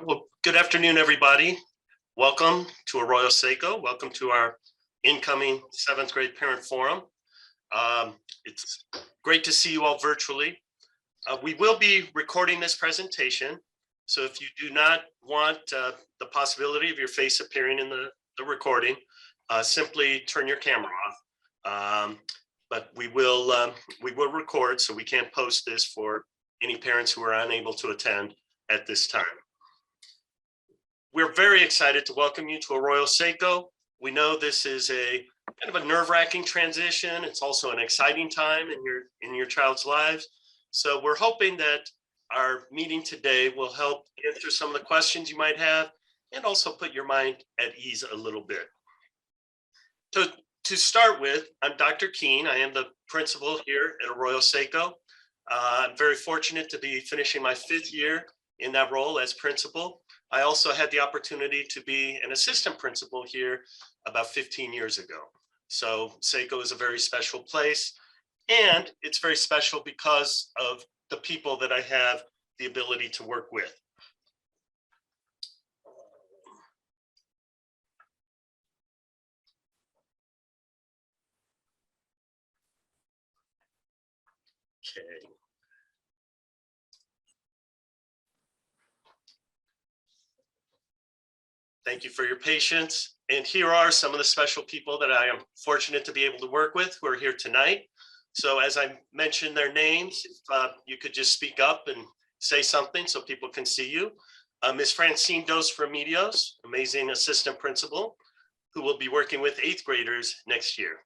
Well, good afternoon, everybody. Welcome to Arroyo Seco. Welcome to our incoming 7th grade parent forum. It's great to see you all virtually. We will be recording this presentation. So if you do not want the possibility of your face appearing in the recording, simply turn your camera off. But we will record, so we can't post this for any parents who are unable to attend at this time. We're very excited to welcome you to Arroyo Seco. We know this is a kind of a nerve-wracking transition. It's also an exciting time in your child's lives. So we're hoping that our meeting today will help answer some of the questions you might have and also put your mind at ease a little bit. To start with, I'm Dr. Keene. I am the principal here at Arroyo Seco. I'm very fortunate to be finishing my 5th year in that role as principal. I also had the opportunity to be an assistant principal here about 15 years ago. So Seco is a very special place, and it's very special because of the people that I have the ability to work with. Okay. Thank you for your patience. And here are some of the special people that I am fortunate to be able to work with who are here tonight. So as I mentioned their names, if you could just speak up and say something so people can see you. Ms. Francine Dos Remedios, amazing assistant principal, who will be working with 8th graders next year.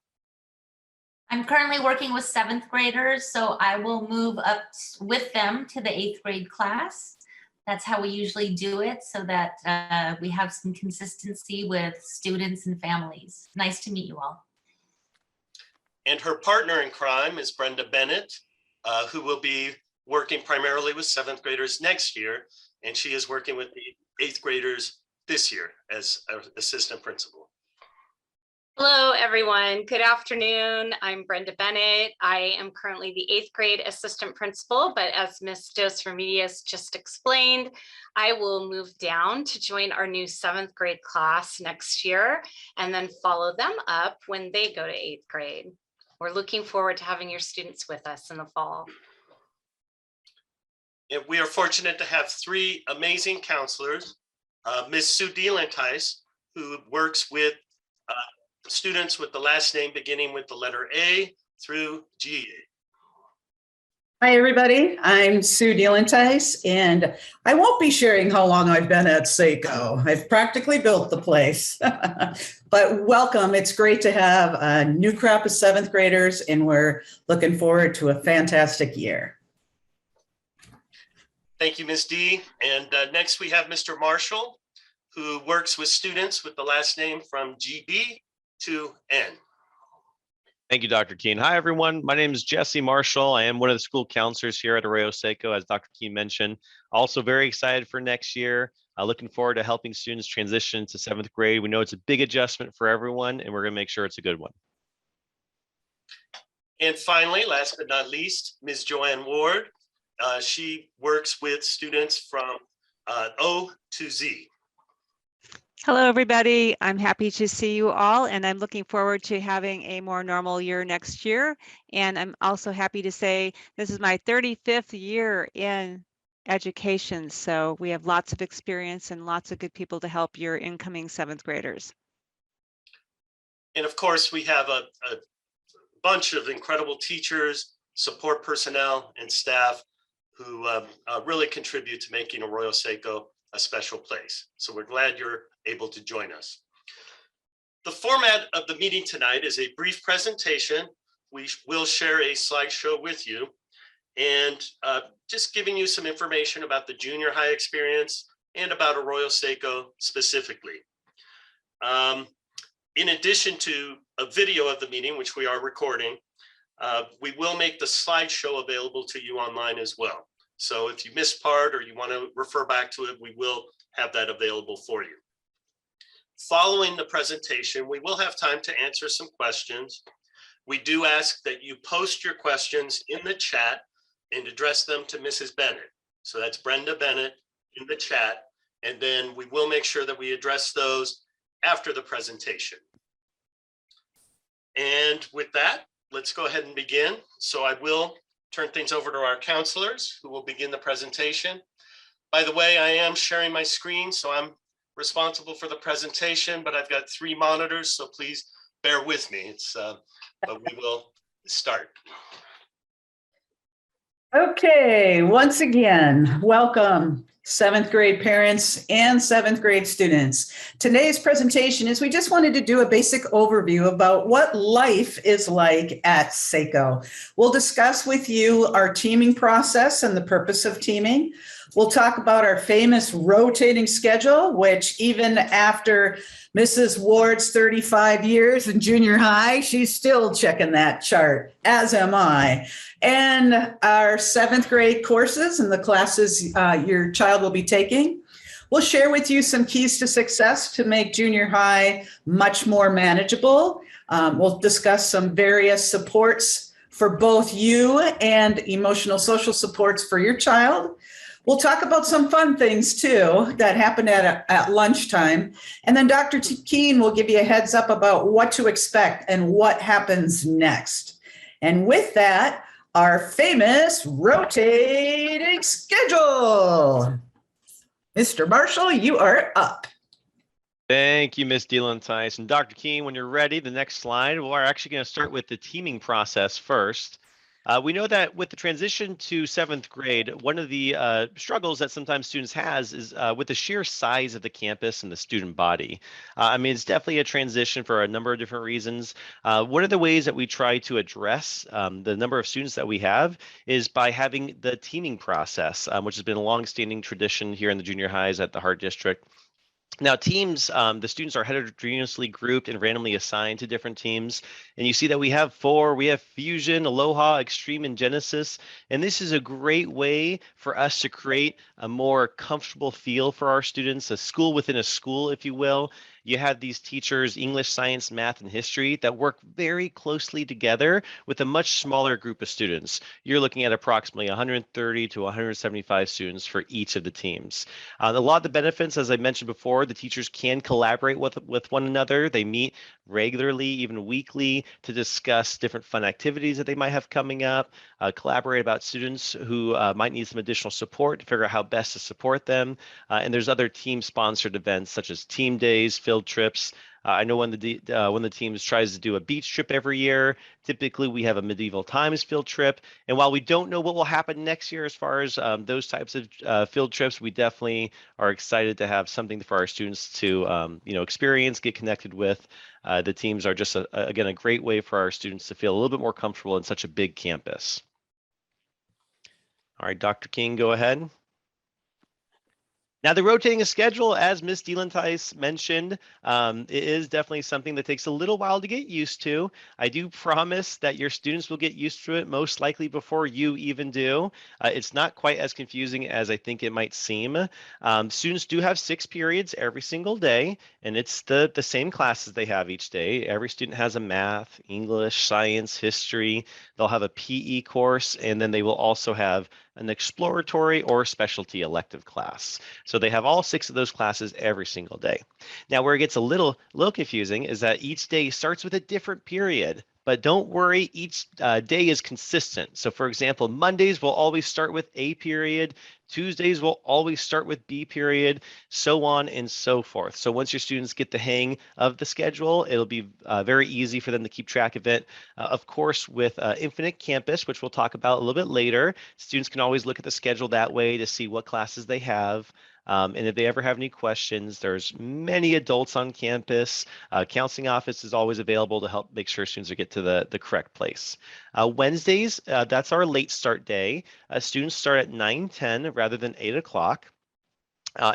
I'm currently working with 7th graders, so I will move up with them to the 8th grade class. That's how we usually do it, so that we have some consistency with students and families. Nice to meet you all. And her partner in crime is Brenda Bennett, who will be working primarily with 7th graders next year, and she is working with the 8th graders this year as assistant principal. Hello, everyone. Good afternoon. I'm Brenda Bennett. I am currently the 8th grade assistant principal, but as Ms. Dos Remedios just explained, I will move down to join our new 7th grade class next year and then follow them up when they go to 8th grade. We're looking forward to having your students with us in the fall. And we are fortunate to have 3 amazing counselors. Ms. Sue Delantice, who works with students with the last name beginning with the letter A through G. Hi, everybody. I'm Sue Delantice, and I won't be sharing how long I've been at Seco. I've practically built the place. But welcome. It's great to have a new crop of 7th graders, and we're looking forward to a fantastic year. Thank you, Ms. D. And next we have Mr. Marshall, who works with students with the last name from GB to N. Thank you, Dr. Keene. Hi, everyone. My name is Jesse Marshall. I am one of the school counselors here at Arroyo Seco, as Dr. Keene mentioned. Also very excited for next year. Looking forward to helping students transition to 7th grade. We know it's a big adjustment for everyone, and we're going to make sure it's a good one. And finally, last but not least, Ms. Joanne Ward. She works with students from O to Z. Hello, everybody. I'm happy to see you all, and I'm looking forward to having a more normal year next year. And I'm also happy to say this is my 35th year in education, so we have lots of experience and lots of good people to help your incoming 7th graders. And of course, we have a bunch of incredible teachers, support personnel, and staff who really contribute to making Arroyo Seco a special place. So we're glad you're able to join us. The format of the meeting tonight is a brief presentation. We will share a slideshow with you and just giving you some information about the junior high experience and about Arroyo Seco specifically. In addition to a video of the meeting, which we are recording, we will make the slideshow available to you online as well. So if you missed part or you want to refer back to it, we will have that available for you. Following the presentation, we will have time to answer some questions. We do ask that you post your questions in the chat and address them to Mrs. Bennett. So that's Brenda Bennett in the chat. And then we will make sure that we address those after the presentation. And with that, let's go ahead and begin. So I will turn things over to our counselors who will begin the presentation. By the way, I am sharing my screen, so I'm responsible for the presentation, but I've got 3 monitors, so please bear with me. But we will start. Okay, once again, welcome 7th grade parents and 7th grade students. Today's presentation is we just wanted to do a basic overview about what life is like at Seco. We'll discuss with you our teaming process and the purpose of teaming. We'll talk about our famous rotating schedule, which even after Mrs. Ward's 35 years in junior high, she's still checking that chart, as am I. And our 7th grade courses and the classes your child will be taking. We'll share with you some keys to success to make junior high much more manageable. We'll discuss some various supports for both you and emotional social supports for your child. We'll talk about some fun things too that happened at lunchtime. And then Dr. Keene will give you a heads up about what to expect and what happens next. And with that, our famous rotating schedule. Mr. Marshall, you are up. Thank you, Ms. DeLantis. And Dr. Keene, when you're ready, the next slide, we're actually going to start with the teaming process first. We know that with the transition to 7th grade, one of the struggles that sometimes students has is with the sheer size of the campus and the student body. I mean, it's definitely a transition for a number of different reasons. One of the ways that we try to address the number of students that we have is by having the teaming process, which has been a long-standing tradition here in the junior highs at the Hart District. Now, teams, the students are heterogeneously grouped and randomly assigned to different teams. And you see that we have 4. We have Fusion, Aloha, Extreme, and Genesis. And this is a great way for us to create a more comfortable feel for our students, a school within a school, if you will. You have these teachers, English, science, math, and history, that work very closely together with a much smaller group of students. You're looking at approximately 130 to 175 students for each of the teams. A lot of the benefits, as I mentioned before, the teachers can collaborate with one another. They meet regularly, even weekly, to discuss different fun activities that they might have coming up, collaborate about students who might need some additional support to figure out how best to support them. And there's other team-sponsored events such as team days, field trips. I know when the teams tries to do a beach trip every year, typically we have a medieval times field trip. And while we don't know what will happen next year as far as those types of field trips, we definitely are excited to have something for our students to experience, get connected with. The teams are just again a great way for our students to feel a little bit more comfortable in such a big campus. All right, Dr. King, go ahead. Now, the rotating schedule, as Ms. DeLantis mentioned, it is definitely something that takes a little while to get used to. I do promise that your students will get used to it, most likely before you even do. It's not quite as confusing as I think it might seem. Students do have 6 periods every single day, and it's the same classes they have each day. Every student has a math, English, science, history. They'll have a PE course, and then they will also have an exploratory or specialty elective class. So they have all 6 of those classes every single day. Now, where it gets a little confusing is that each day starts with a different period. But don't worry, each day is consistent. So for example, Mondays will always start with A period, Tuesdays will always start with B period, so on and so forth. So once your students get the hang of the schedule, it'll be very easy for them to keep track of it. Of course, with Infinite Campus, which we'll talk about a little bit later, students can always look at the schedule that way to see what classes they have. And if they ever have any questions, there's many adults on campus. Counseling office is always available to help make sure students get to the correct place. Wednesdays, that's our late start day. Students start at 9:10 rather than 8 o'clock.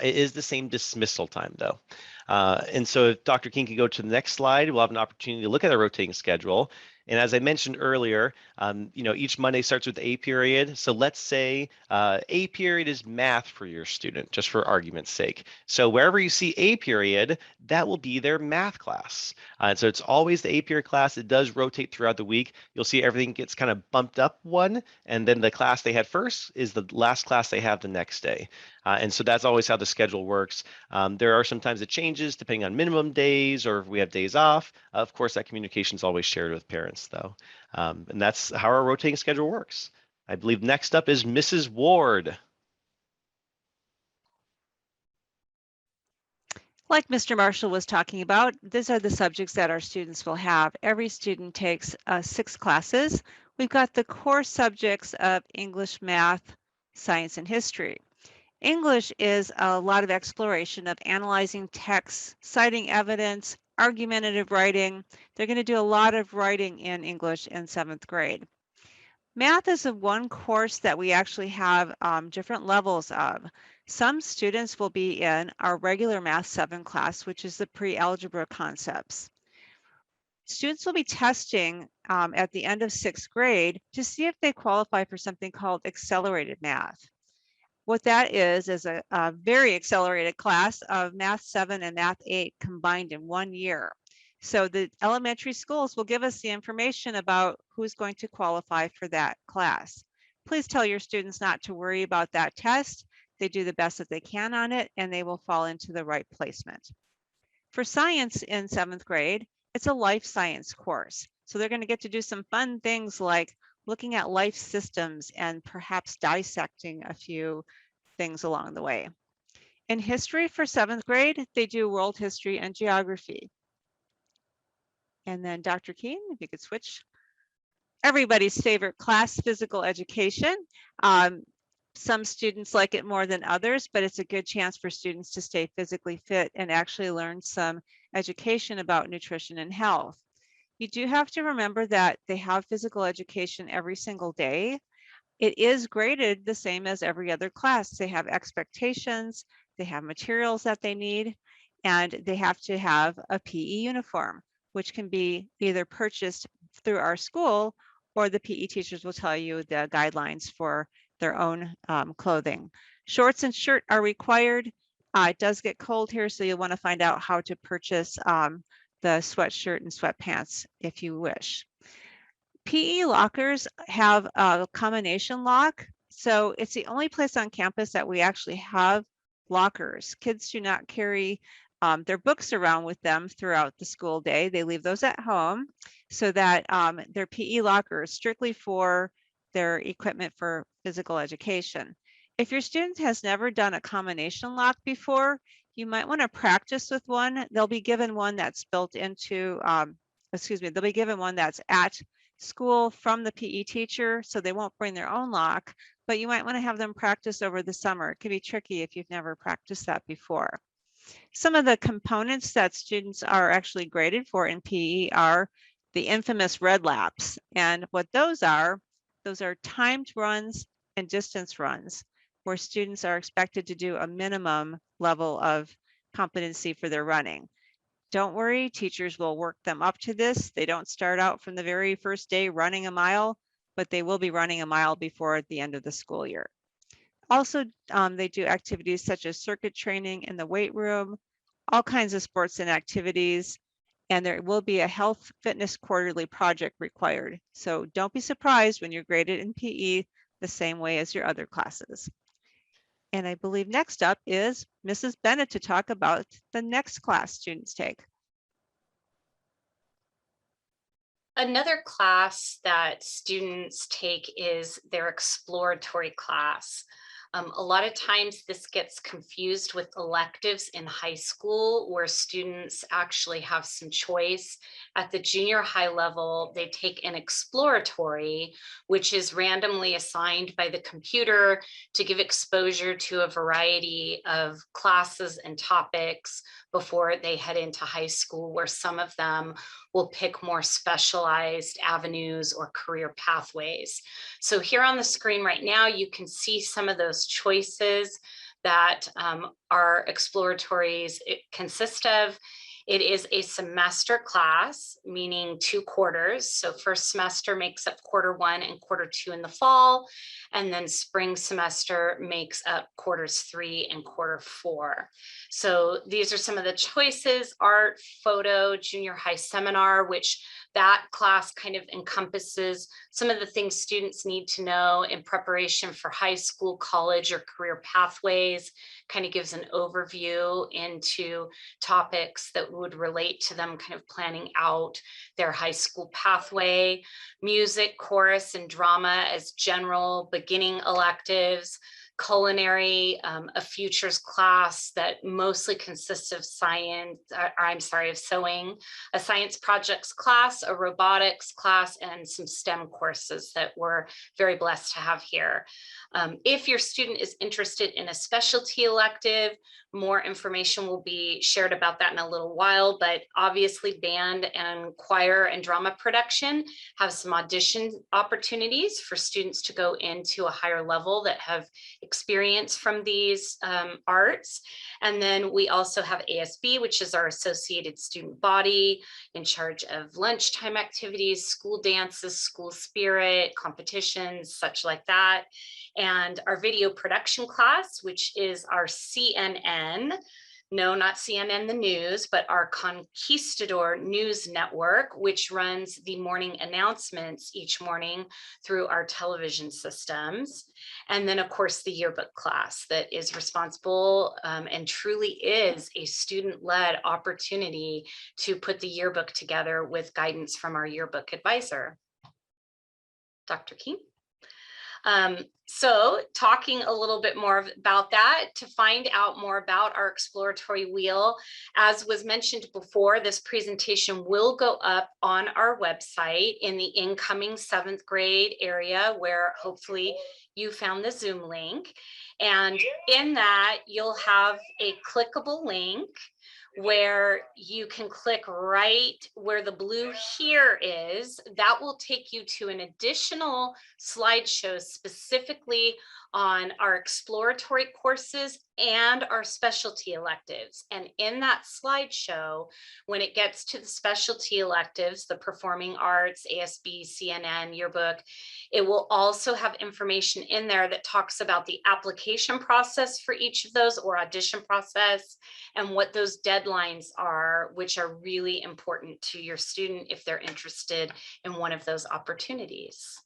It is the same dismissal time though. And so if Dr. King can go to the next slide, we'll have an opportunity to look at a rotating schedule. And as I mentioned earlier, each Monday starts with A period. So let's say A period is math for your student, just for argument's sake. So wherever you see A period, that will be their math class. And so it's always the A period class. It does rotate throughout the week. You'll see everything gets kind of bumped up one, and then the class they had first is the last class they have the next day. And so that's always how the schedule works. There are sometimes it changes depending on minimum days or if we have days off. Of course, that communication is always shared with parents, though. And that's how our rotating schedule works. I believe next up is Mrs. Ward. Like Mr. Marshall was talking about, these are the subjects that our students will have. Every student takes 6 classes. We've got the core subjects of English, math, science, and history. English is a lot of exploration of analyzing texts, citing evidence, argumentative writing. They're going to do a lot of writing in English in 7th grade. Math is the one course that we actually have different levels of. Some students will be in our regular Math 7 class, which is the pre-algebra concepts. Students will be testing at the end of 6th grade to see if they qualify for something called accelerated math. What that is a very accelerated class of Math 7 and Math 8 combined in 1 year. So the elementary schools will give us the information about who's going to qualify for that class. Please tell your students not to worry about that test. They do the best that they can on it, and they will fall into the right placement. For science in 7th grade, it's a life science course. So they're going to get to do some fun things like looking at life systems and perhaps dissecting a few things along the way. In history for 7th grade, they do world history and geography. And then Dr. Keen, if you could switch. Everybody's favorite class, physical education. Some students like it more than others, but it's a good chance for students to stay physically fit and actually learn some education about nutrition and health. You do have to remember that they have physical education every single day. It is graded the same as every other class. They have expectations, they have materials that they need, and they have to have a PE uniform, which can be either purchased through our school or the PE teachers will tell you the guidelines for their own clothing. Shorts and shirt are required. It does get cold here, so you'll want to find out how to purchase the sweatshirt and sweatpants if you wish. PE lockers have a combination lock. So it's the only place on campus that we actually have lockers. Kids do not carry their books around with them throughout the school day. They leave those at home so that their PE locker is strictly for their equipment for physical education. If your student has never done a combination lock before, you might want to practice with one. They'll be given one that's built into, they'll be given one that's at school from the PE teacher, so they won't bring their own lock, but you might want to have them practice over the summer. It can be tricky if you've never practiced that before. Some of the components that students are actually graded for in PE are the infamous red laps. And what those are timed runs and distance runs, where students are expected to do a minimum level of competency for their running. Don't worry, teachers will work them up to this. They don't start out from the very first day running a mile, but they will be running a mile before the end of the school year. Also, they do activities such as circuit training in the weight room, all kinds of sports and activities, and there will be a health fitness quarterly project required. So don't be surprised when you're graded in PE the same way as your other classes. And I believe next up is Mrs. Bennett to talk about the next class students take. Another class that students take is their exploratory class. A lot of times this gets confused with electives in high school where students actually have some choice. At the junior high level, they take an exploratory, which is randomly assigned by the computer to give exposure to a variety of classes and topics before they head into high school, where some of them will pick more specialized avenues or career pathways. So here on the screen right now, you can see some of those choices that our exploratories consist of. It is a semester class, meaning 2 quarters. So first semester makes up quarter 1 and quarter 2 in the fall, and then spring semester makes up quarters 3 and quarter 4. So these are some of the choices: art, photo, junior high seminar, which that class kind of encompasses some of the things students need to know in preparation for high school, college, or career pathways. Kind of gives an overview into topics that would relate to them kind of planning out their high school pathway. Music, chorus, and drama as general beginning electives. Culinary, a futures class that mostly consists of of sewing, a science projects class, a robotics class, and some STEM courses that we're very blessed to have here. If your student is interested in a specialty elective, more information will be shared about that in a little while, but obviously band and choir and drama production have some audition opportunities for students to go into a higher level that have experience from these arts. And then we also have ASB, which is our associated student body, in charge of lunchtime activities, school dances, school spirit, competitions, such like that. And our video production class, which is our CNN, no, not CNN the news, but our Conquistador news network, which runs the morning announcements each morning through our television systems. And then, of course, the yearbook class that is responsible and truly is a student-led opportunity to put the yearbook together with guidance from our yearbook advisor. Dr. King. So talking a little bit more about that, to find out more about our exploratory wheel, as was mentioned before, this presentation will go up on our website in the incoming 7th grade area, where hopefully you found the Zoom link. And in that, you'll have a clickable link where you can click right where the blue here is. That will take you to an additional slideshow specifically on our exploratory courses and our specialty electives. And in that slideshow, when it gets to the specialty electives, the performing arts, ASB, CNN, yearbook, it will also have information in there that talks about the application process for each of those, or audition process, and what those deadlines are, which are really important to your student if they're interested in one of those opportunities.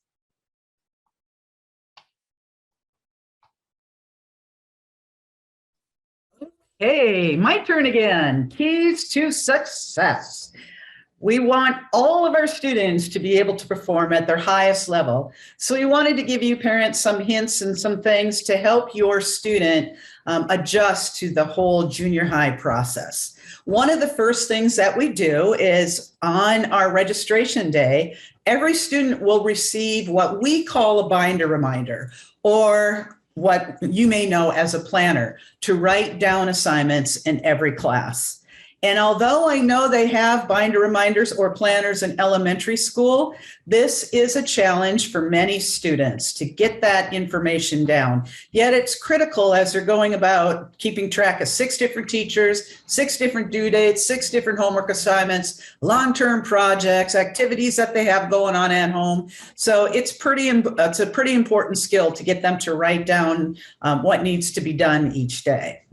Hey, my turn again. Keys to success. We want all of our students to be able to perform at their highest level. So we wanted to give you parents some hints and some things to help your student adjust to the whole junior high process. One of the first things that we do is on our registration day, every student will receive what we call a binder reminder, or what you may know as a planner, to write down assignments in every class. And although I know they have binder reminders or planners in elementary school, this is a challenge for many students to get that information down. Yet it's critical as they're going about keeping track of 6 different teachers, 6 different due dates, 6 different homework assignments, long-term projects, activities that they have going on at home. So it's a pretty important skill to get them to write down what needs to be done each day.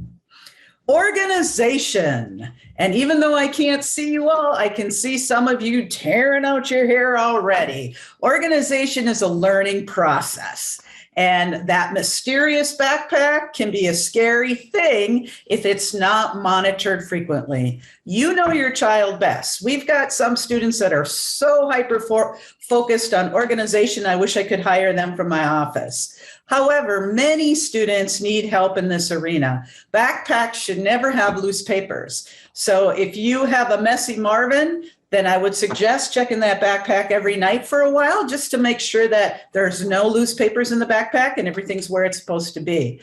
Organization. And even though I can't see you all, I can see some of you tearing out your hair already. Organization is a learning process. And that mysterious backpack can be a scary thing if it's not monitored frequently. You know your child best. We've got some students that are so hyper-focused on organization, I wish I could hire them from my office. However, many students need help in this arena. Backpacks should never have loose papers. So if you have a messy Marvin, then I would suggest checking that backpack every night for a while, just to make sure that there's no loose papers in the backpack and everything's where it's supposed to be.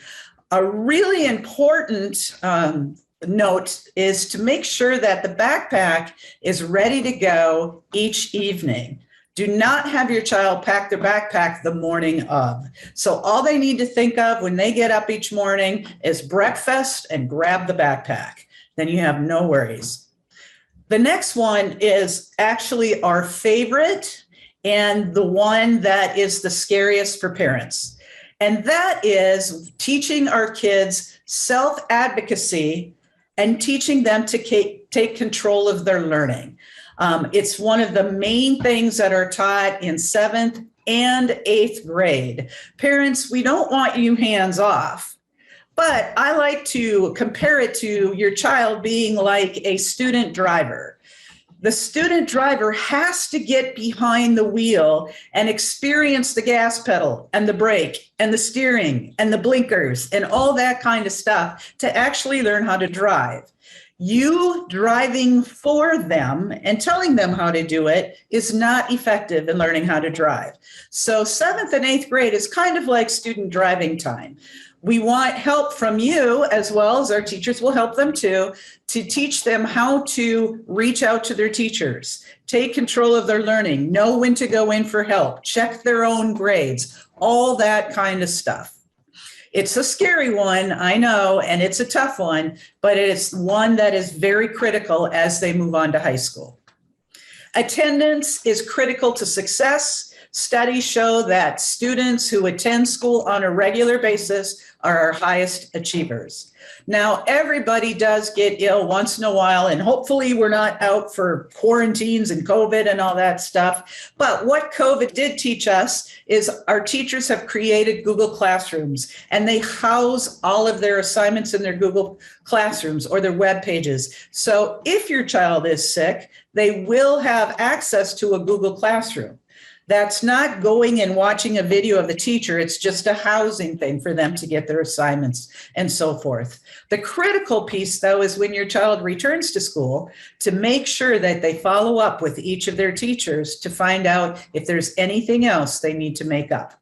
A really important note is to make sure that the backpack is ready to go each evening. Do not have your child pack their backpack the morning of. So all they need to think of when they get up each morning is breakfast and grab the backpack. Then you have no worries. The next one is actually our favorite and the one that is the scariest for parents. And that is teaching our kids self-advocacy and teaching them to take control of their learning. It's one of the main things that are taught in 7th and 8th grade. Parents, we don't want you hands off. But I like to compare it to your child being like a student driver. The student driver has to get behind the wheel and experience the gas pedal and the brake and the steering and the blinkers and all that kind of stuff to actually learn how to drive. You driving for them and telling them how to do it is not effective in learning how to drive. So 7th and 8th grade is kind of like student driving time. We want help from you, as well as our teachers will help them too, to teach them how to reach out to their teachers, take control of their learning, know when to go in for help, check their own grades, all that kind of stuff. It's a scary one, I know, and it's a tough one, but it's one that is very critical as they move on to high school. Attendance is critical to success. Studies show that students who attend school on a regular basis are our highest achievers. Now, everybody does get ill once in a while, and hopefully we're not out for quarantines and COVID and all that stuff. But what COVID did teach us is our teachers have created Google Classrooms, and they house all of their assignments in their Google Classrooms or their web pages. So if your child is sick, they will have access to a Google Classroom. That's not going and watching a video of the teacher. It's just a housing thing for them to get their assignments and so forth. The critical piece, though, is when your child returns to school, to make sure that they follow up with each of their teachers to find out if there's anything else they need to make up.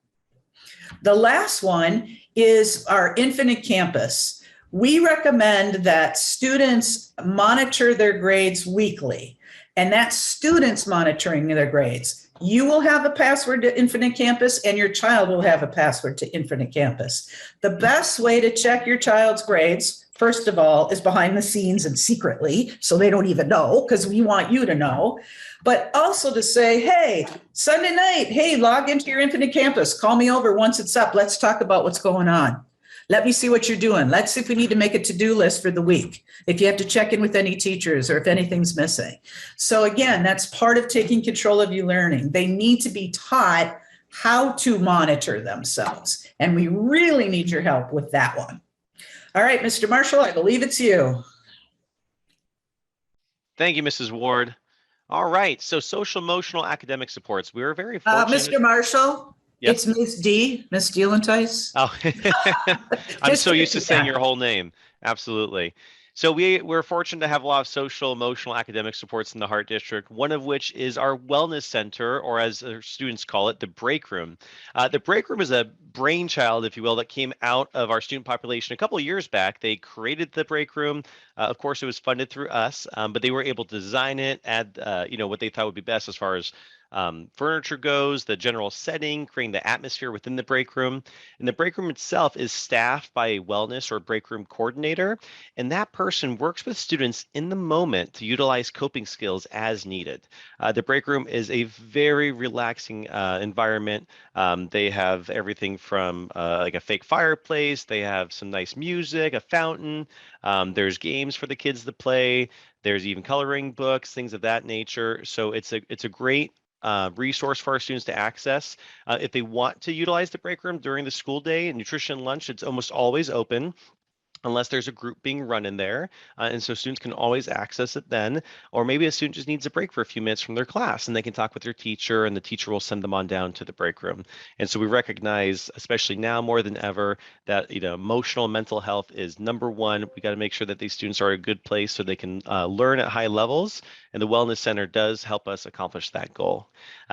The last one is our Infinite Campus. We recommend that students monitor their grades weekly, and that's students monitoring their grades. You will have a password to Infinite Campus, and your child will have a password to Infinite Campus. The best way to check your child's grades, first of all, is behind the scenes and secretly, so they don't even know, because we want you to know. But also to say, hey, Sunday night, hey, log into your Infinite Campus. Call me over once it's up. Let's talk about what's going on. Let me see what you're doing. Let's see if we need to make a to-do list for the week, if you have to check in with any teachers or if anything's missing. So again, that's part of taking control of your learning. They need to be taught how to monitor themselves. And we really need your help with that one. All right, Mr. Marshall, I believe it's you. Thank you, Mrs. Ward. All right, so social emotional academic supports. We were very fortunate. Mr. Marshall? Yes. It's Miss D, Miss Dielentice. Oh, I'm so used to saying your whole name. Absolutely. So we're fortunate to have a lot of social, emotional, academic supports in the Heart District, one of which is our Wellness Center, or as our students call it, the Break Room. The Break Room is a brainchild, if you will, that came out of our student population a couple of years back. They created the Break Room. Of course, it was funded through us, but they were able to design it, add what they thought would be best as far as furniture goes, the general setting, creating the atmosphere within the break room. And the break room itself is staffed by a wellness or break room coordinator. And that person works with students in the moment to utilize coping skills as needed. The break room is a very relaxing environment. They have everything from like a fake fireplace. They have some nice music, a fountain. There's games for the kids to play. There's even coloring books, things of that nature. So it's a great resource for our students to access. If they want to utilize the break room during the school day and nutrition lunch, it's almost always open, unless there's a group being run in there. And so students can always access it then, or maybe a student just needs a break for a few minutes from their class and they can talk with their teacher and the teacher will send them on down to the break room. And so we recognize, especially now more than ever, that emotional and mental health is number one. We got to make sure that these students are in a good place so they can learn at high levels. And the Wellness Center does help us accomplish that goal.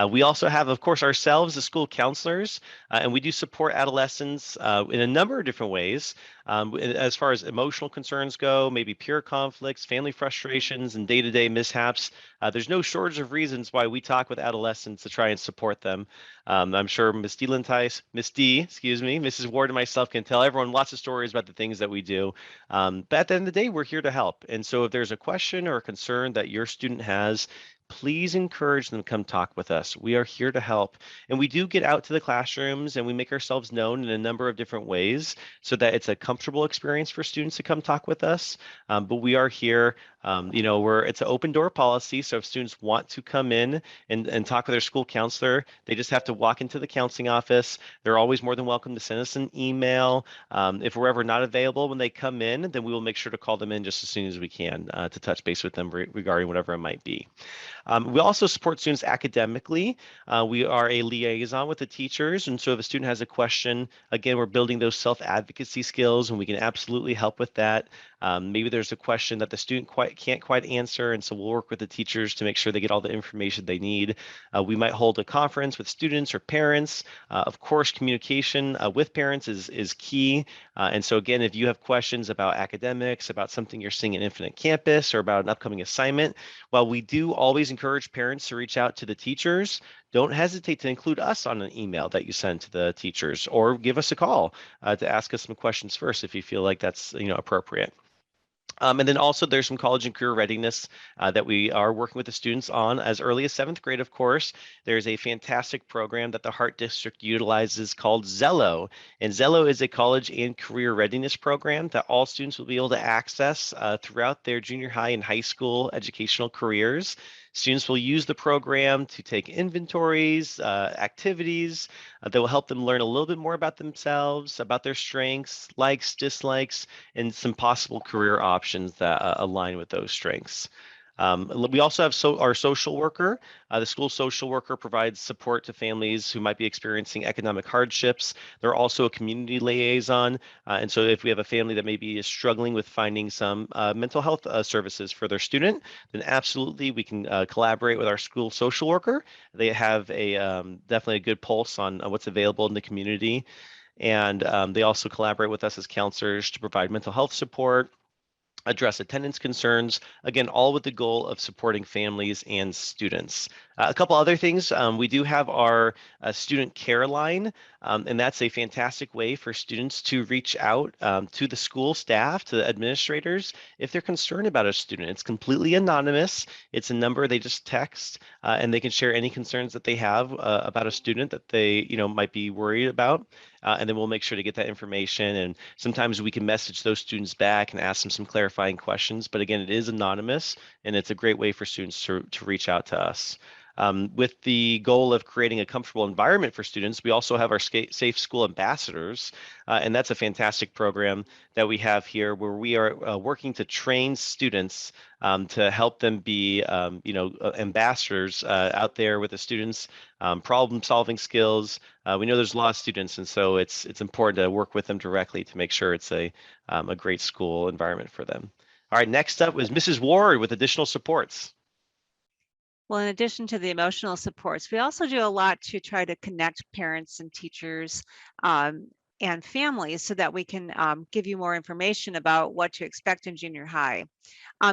We also have, of course, ourselves as school counselors, and we do support adolescents in a number of different ways. As far as emotional concerns go, maybe peer conflicts, family frustrations, and day-to-day mishaps, there's no shortage of reasons why we talk with adolescents to try and support them. I'm sure Miss D, Mrs. Ward and myself can tell everyone lots of stories about the things that we do. But at the end of the day, we're here to help. And so if there's a question or a concern that your student has, please encourage them to come talk with us. We are here to help. And we do get out to the classrooms and we make ourselves known in a number of different ways so that it's a comfortable experience for students to come talk with us. But we are here, it's an open door policy. So if students want to come in and talk with their school counselor, they just have to walk into the counseling office. They're always more than welcome to send us an email. If we're ever not available when they come in, then we will make sure to call them in just as soon as we can to touch base with them regarding whatever it might be. We also support students academically. We are a liaison with the teachers. And so if a student has a question, again, we're building those self-advocacy skills and we can absolutely help with that. Maybe there's a question that the student can't quite answer. And so we'll work with the teachers to make sure they get all the information they need. We might hold a conference with students or parents. Of course, communication with parents is key. And so again, if you have questions about academics, about something you're seeing at Infinite Campus or about an upcoming assignment, while we do always encourage parents to reach out to the teachers, don't hesitate to include us on an email that you send to the teachers or give us a call to ask us some questions first if you feel like that's appropriate. And then also there's some college and career readiness that we are working with the students on as early as 7th grade, of course. There's a fantastic program that the Hart District utilizes called Zello. And Zello is a college and career readiness program that all students will be able to access throughout their junior high and high school educational careers. Students will use the program to take inventories, activities that will help them learn a little bit more about themselves, about their strengths, likes, dislikes, and some possible career options that align with those strengths. We also have our social worker. The school social worker provides support to families who might be experiencing economic hardships. They're also a community liaison. And so if we have a family that maybe is struggling with finding some mental health services for their student, then absolutely we can collaborate with our school social worker. They have definitely a good pulse on what's available in the community. And they also collaborate with us as counselors to provide mental health support, address attendance concerns, again, all with the goal of supporting families and students. A couple other things, we do have our student care line, and that's a fantastic way for students to reach out to the school staff, to the administrators, if they're concerned about a student. It's completely anonymous. It's a number they just text, and they can share any concerns that they have about a student that they might be worried about. And then we'll make sure to get that information. And sometimes we can message those students back and ask them some clarifying questions. But again, it is anonymous, and it's a great way for students to reach out to us. With the goal of creating a comfortable environment for students, we also have our Safe School Ambassadors, and that's a fantastic program that we have here where we are working to train students to help them be, ambassadors out there with the students, problem-solving skills. We know there's a lot of students, and so it's important to work with them directly to make sure it's a great school environment for them. All right, next up was Mrs. Ward with additional supports. Well, in addition to the emotional supports, we also do a lot to try to connect parents and teachers and families so that we can give you more information about what to expect in junior high.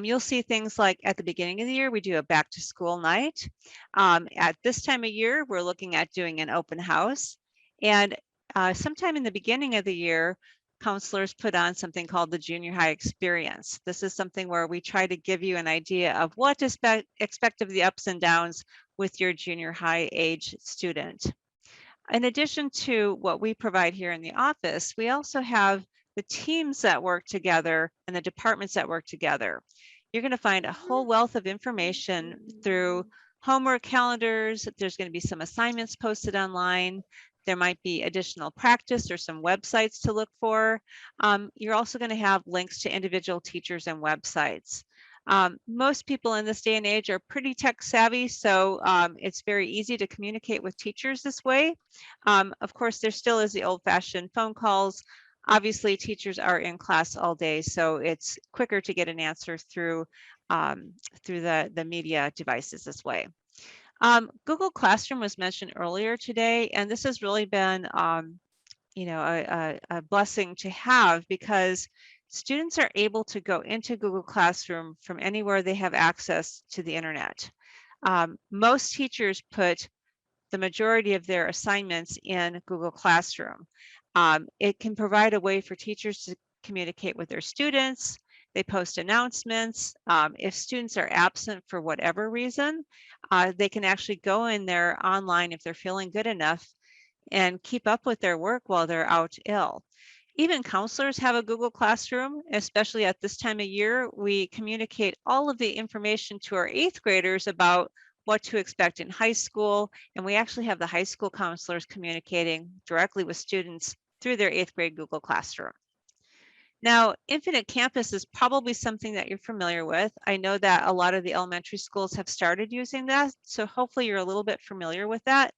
You'll see things like at the beginning of the year, we do a back to school night. At this time of year, we're looking at doing an open house. And sometime in the beginning of the year, counselors put on something called the Junior High Experience. This is something where we try to give you an idea of what to expect of the ups and downs with your junior high age student. In addition to what we provide here in the office, we also have the teams that work together and the departments that work together. You're going to find a whole wealth of information through homework calendars. There's going to be some assignments posted online. There might be additional practice or some websites to look for. You're also going to have links to individual teachers and websites. Most people in this day and age are pretty tech savvy, so it's very easy to communicate with teachers this way. Of course, there still is the old-fashioned phone calls. Obviously, teachers are in class all day, so it's quicker to get an answer through the media devices this way. Google Classroom was mentioned earlier today, and this has really been a blessing to have, because students are able to go into Google Classroom from anywhere they have access to the internet. Most teachers put the majority of their assignments in Google Classroom. It can provide a way for teachers to communicate with their students. They post announcements. If students are absent for whatever reason, they can actually go in there online if they're feeling good enough and keep up with their work while they're out ill. Even counselors have a Google Classroom, especially at this time of year. We communicate all of the information to our 8th graders about what to expect in high school. And we actually have the high school counselors communicating directly with students through their 8th grade Google Classroom. Now, Infinite Campus is probably something that you're familiar with. I know that a lot of the elementary schools have started using that, so hopefully you're a little bit familiar with that.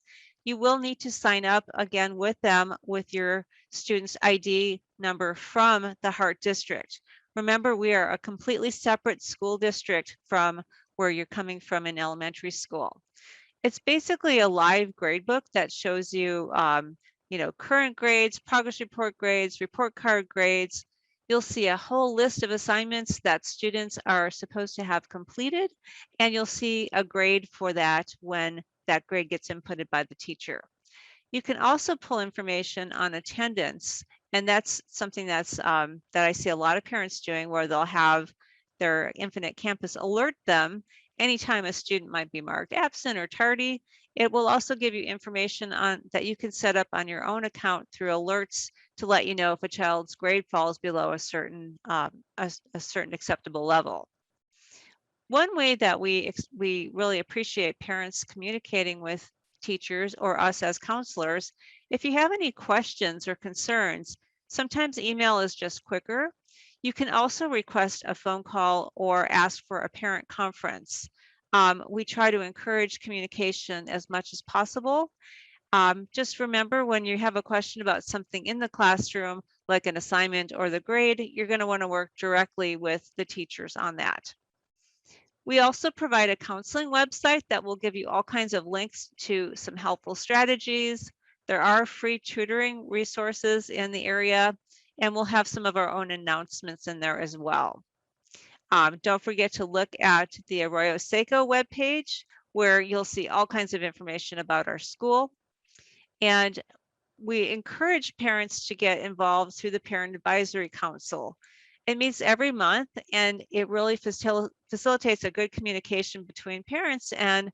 You will need to sign up again with them with your student's ID number from the Heart District. Remember, we are a completely separate school district from where you're coming from in elementary school. It's basically a live grade book that shows you, current grades, progress report grades, report card grades. You'll see a whole list of assignments that students are supposed to have completed, and you'll see a grade for that when that grade gets inputted by the teacher. You can also pull information on attendance, and that's something that's that I see a lot of parents doing, where they'll have their Infinite Campus alert them anytime a student might be marked absent or tardy. It will also give you information on that you can set up on your own account through alerts to let you know if a child's grade falls below a certain acceptable level. One way that we really appreciate parents communicating with teachers or us as counselors, if you have any questions or concerns, sometimes email is just quicker. You can also request a phone call or ask for a parent conference. We try to encourage communication as much as possible. Just remember, when you have a question about something in the classroom, like an assignment or the grade, you're going to want to work directly with the teachers on that. We also provide a counseling website that will give you all kinds of links to some helpful strategies. There are free tutoring resources in the area, and we'll have some of our own announcements in there as well. Don't forget to look at the Arroyo Seco webpage, where you'll see all kinds of information about our school. And we encourage parents to get involved through the Parent Advisory Council. It meets every month, and it really facilitates a good communication between parents and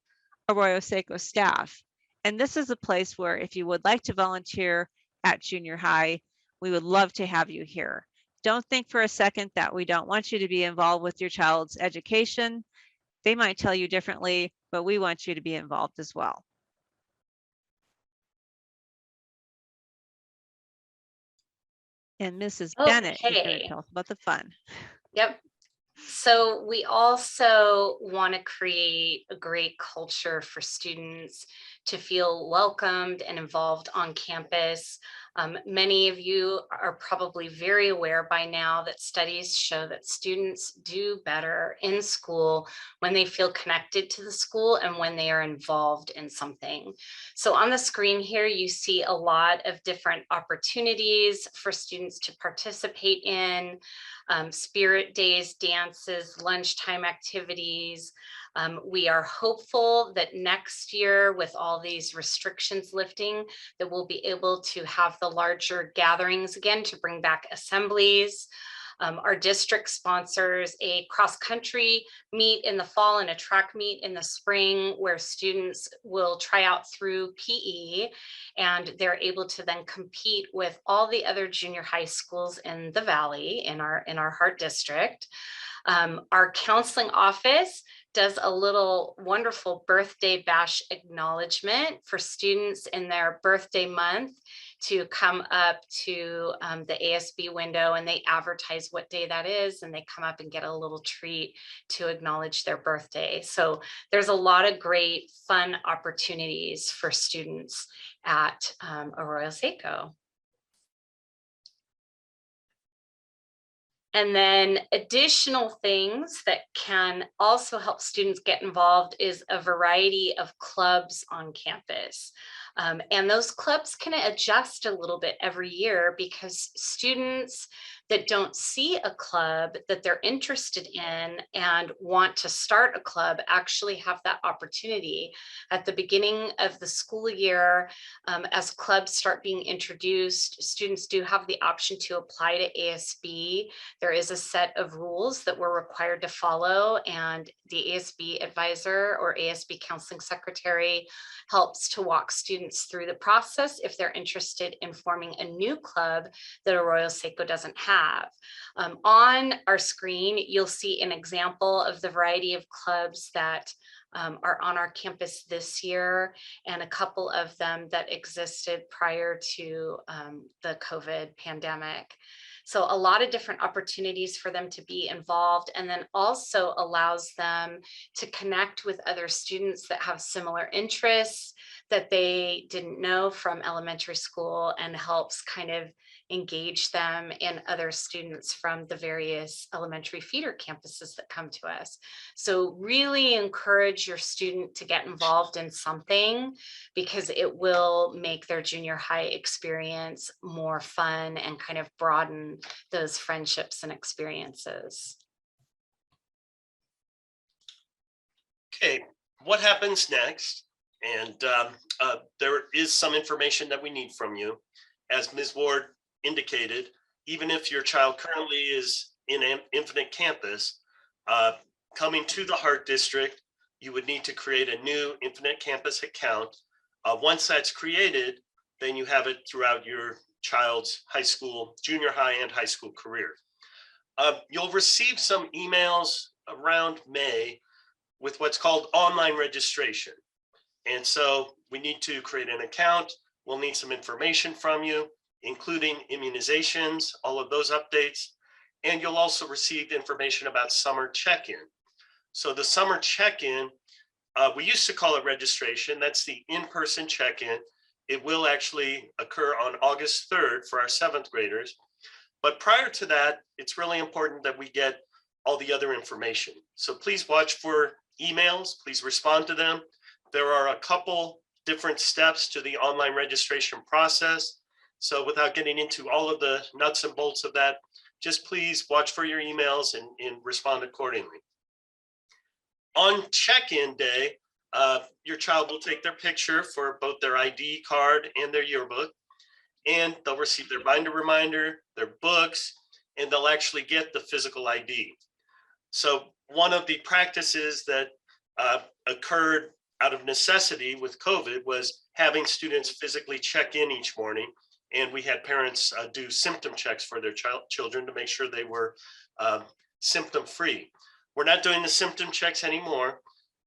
Arroyo Seco staff. And this is a place where, if you would like to volunteer at junior high, we would love to have you here. Don't think for a second that we don't want you to be involved with your child's education. They might tell you differently, but we want you to be involved as well. And Mrs. Bennett is going to tell us about the fun. Yep. So we also want to create a great culture for students to feel welcomed and involved on campus. Many of you are probably very aware by now that studies show that students do better in school when they feel connected to the school and when they are involved in something. So on the screen here, you see a lot of different opportunities for students to participate in. Spirit days, dances, lunchtime activities. We are hopeful that next year, with all these restrictions lifting, that we'll be able to have the larger gatherings again to bring back assemblies. Our district sponsors a cross-country meet in the fall and a track meet in the spring, where students will try out through PE, and they're able to then compete with all the other junior high schools in the Valley in our Heart District. Our counseling office does a little wonderful birthday bash acknowledgement for students in their birthday month to come up to the ASB window, and they advertise what day that is, and they come up and get a little treat to acknowledge their birthday. So there's a lot of great fun opportunities for students at Arroyo Seco. And then additional things that can also help students get involved is a variety of clubs on campus. And those clubs can adjust a little bit every year because students that don't see a club that they're interested in and want to start a club actually have that opportunity at the beginning of the school year. As clubs start being introduced, students do have the option to apply to ASB. There is a set of rules that we're required to follow, and the ASB advisor or ASB counseling secretary helps to walk students through the process if they're interested in forming a new club that Arroyo Seco doesn't have. On our screen, you'll see an example of the variety of clubs that are on our campus this year, and a couple of them that existed prior to the COVID pandemic. So a lot of different opportunities for them to be involved, and then also allows them to connect with other students that have similar interests that they didn't know from elementary school, and helps kind of engage them and other students from the various elementary feeder campuses that come to us. So really encourage your student to get involved in something, because it will make their junior high experience more fun and kind of broaden those friendships and experiences. Okay, what happens next? And there is some information that we need from you. As Ms. Ward indicated, even if your child currently is in an Infinite Campus, coming to the Heart District, you would need to create a new Infinite Campus account. Once that's created, then you have it throughout your child's high school, junior high and high school career. You'll receive some emails around May with what's called online registration. And so we need to create an account. We'll need some information from you, including immunizations, all of those updates. And you'll also receive information about summer check-in. So the summer check-in, we used to call it registration. That's the in-person check-in. It will actually occur on August 3rd for our 7th graders. But prior to that, it's really important that we get all the other information. So please watch for emails, please respond to them. There are a couple different steps to the online registration process. So without getting into all of the nuts and bolts of that, just please watch for your emails and respond accordingly. On check-in day, your child will take their picture for both their ID card and their yearbook, and they'll receive their binder reminder, their books, and they'll actually get the physical ID. So one of the practices that occurred out of necessity with COVID was having students physically check in each morning. And we had parents do symptom checks for their children to make sure they were symptom free. We're not doing the symptom checks anymore.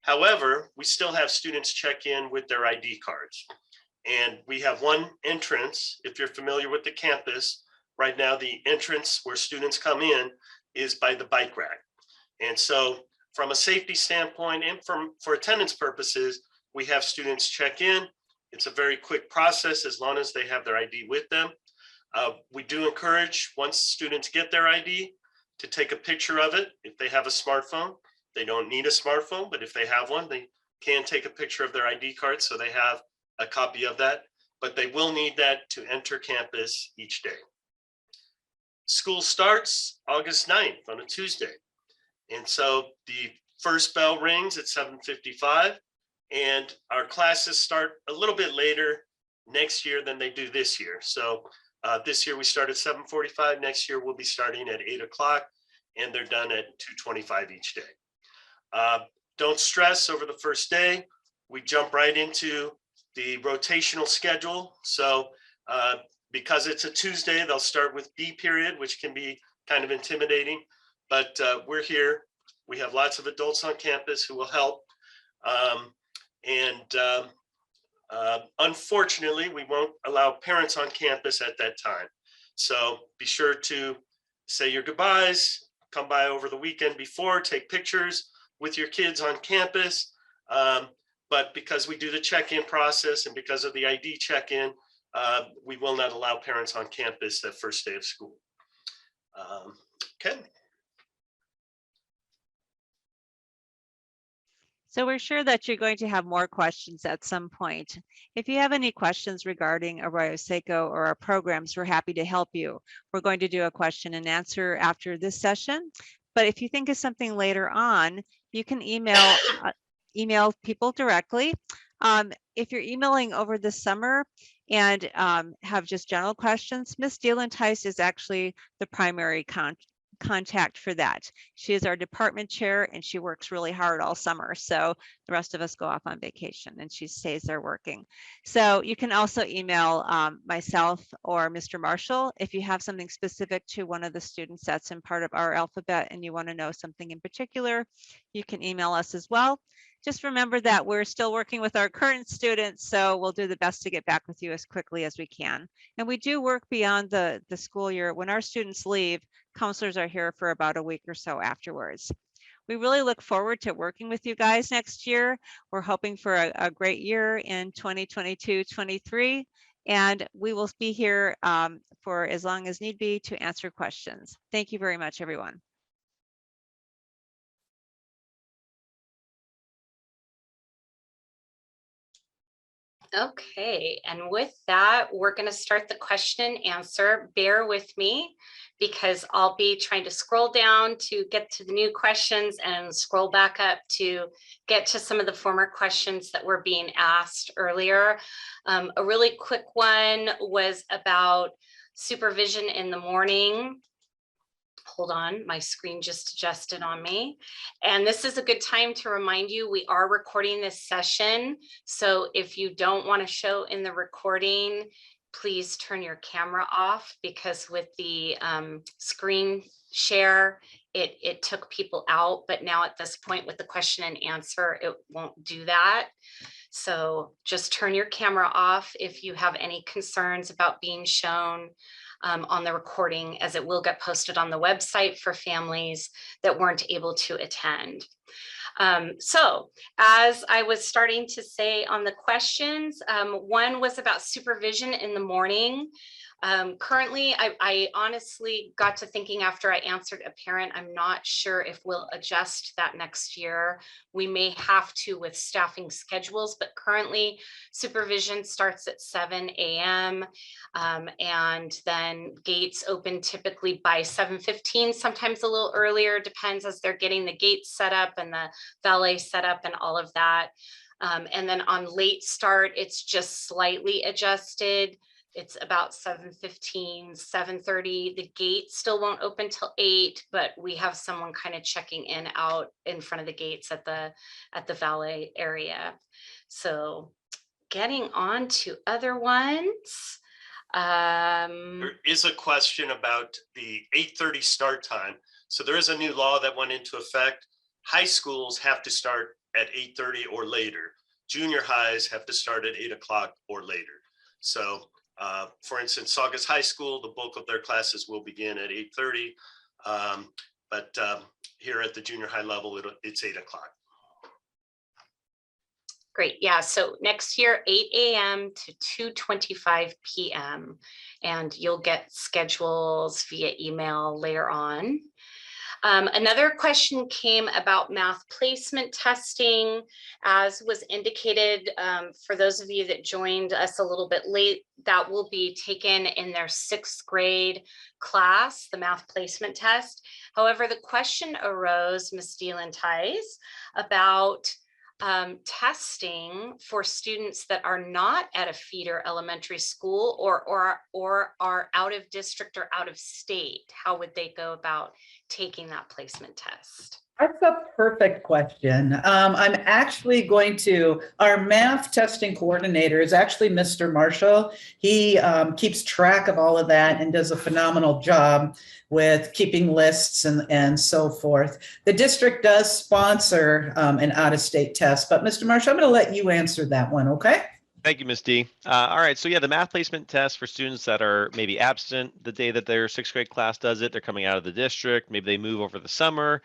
However, we still have students check in with their ID cards. And we have one entrance. If you're familiar with the campus, right now the entrance where students come in is by the bike rack. And so from a safety standpoint and for attendance purposes, we have students check in. It's a very quick process as long as they have their ID with them. We do encourage, once students get their ID, to take a picture of it. If they have a smartphone, they don't need a smartphone, but if they have one, they can take a picture of their ID card so they have a copy of that, but they will need that to enter campus each day. School starts August 9th on a Tuesday. And so the first bell rings at 7:55, and our classes start a little bit later next year than they do this year. So this year we start at 7:45. Next year we'll be starting at 8 o'clock, and they're done at 2:25 each day. Don't stress over the first day. We jump right into the rotational schedule. So because it's a Tuesday, they'll start with B period, which can be kind of intimidating, but we're here. We have lots of adults on campus who will help. Unfortunately, we won't allow parents on campus at that time. So be sure to say your goodbyes, come by over the weekend before, take pictures with your kids on campus. But because we do the check-in process and because of the ID check-in, we will not allow parents on campus that first day of school. Okay. So we're sure that you're going to have more questions at some point. If you have any questions regarding Arroyo Seco or our programs, we're happy to help you. We're going to do a question and answer after this session. But if you think of something later on, you can email people directly. If you're emailing over the summer and have just general questions, Ms. Dealentice is actually the primary contact for that. She is our department chair and she works really hard all summer. So the rest of us go off on vacation and she stays there working. So you can also email myself or Mr. Marshall if you have something specific to one of the students that's in part of our alphabet and you want to know something in particular, you can email us as well. Just remember that we're still working with our current students, so we'll do the best to get back with you as quickly as we can. And we do work beyond the school year. When our students leave, counselors are here for about a week or so afterwards. We really look forward to working with you guys next year. We're hoping for a great year in 2022-23, and we will be here for as long as need be to answer questions. Thank you very much, everyone. Okay, and with that, we're going to start the question and answer. Bear with me because I'll be trying to scroll down to get to the new questions and scroll back up to get to some of the former questions that were being asked earlier. A really quick one was about supervision in the morning. Hold on, my screen just adjusted on me. And this is a good time to remind you, we are recording this session. So if you don't want to show in the recording, please turn your camera off because with the screen share, it took people out. But now at this point with the question and answer, it won't do that. So just turn your camera off if you have any concerns about being shown on the recording, as it will get posted on the website for families that weren't able to attend. So as I was starting to say on the questions, one was about supervision in the morning. Currently, I honestly got to thinking after I answered a parent, I'm not sure if we'll adjust that next year. We may have to with staffing schedules, but currently supervision starts at 7 a.m. And then gates open typically by 7:15, sometimes a little earlier, depends as they're getting the gates set up and the valet set up and all of that. And then on late start, it's just slightly adjusted. It's about 7:15, 7:30. The gate still won't open till 8, but we have someone kind of checking in out in front of the gates at the valet area. So getting on to other ones. There is a question about the 8:30 start time. So there is a new law that went into effect. High schools have to start at 8:30 or later. Junior highs have to start at 8 o'clock or later. So for instance, Saugus High School, the bulk of their classes will begin at 8:30. But here at the junior high level, it's 8 o'clock. Great. Yeah. So next year, 8 a.m. to 2:25 p.m. And you'll get schedules via email later on. Another question came about math placement testing. As was indicated, for those of you that joined us a little bit late, that will be taken in their 6th grade class, the math placement test. However, the question arose, Ms. Dealentice, about testing for students that are not at a feeder elementary school or are out of district or out of state. How would they go about taking that placement test? That's a perfect question. I'm actually going to, our math testing coordinator is actually Mr. Marshall. He keeps track of all of that and does a phenomenal job with keeping lists and so forth. The district does sponsor an out-of-state test, but Mr. Marshall, I'm going to let you answer that one, okay? Thank you, Ms. D. All right, so yeah, the math placement test for students that are maybe absent the day that their 6th grade class does it, they're coming out of the district, maybe they move over the summer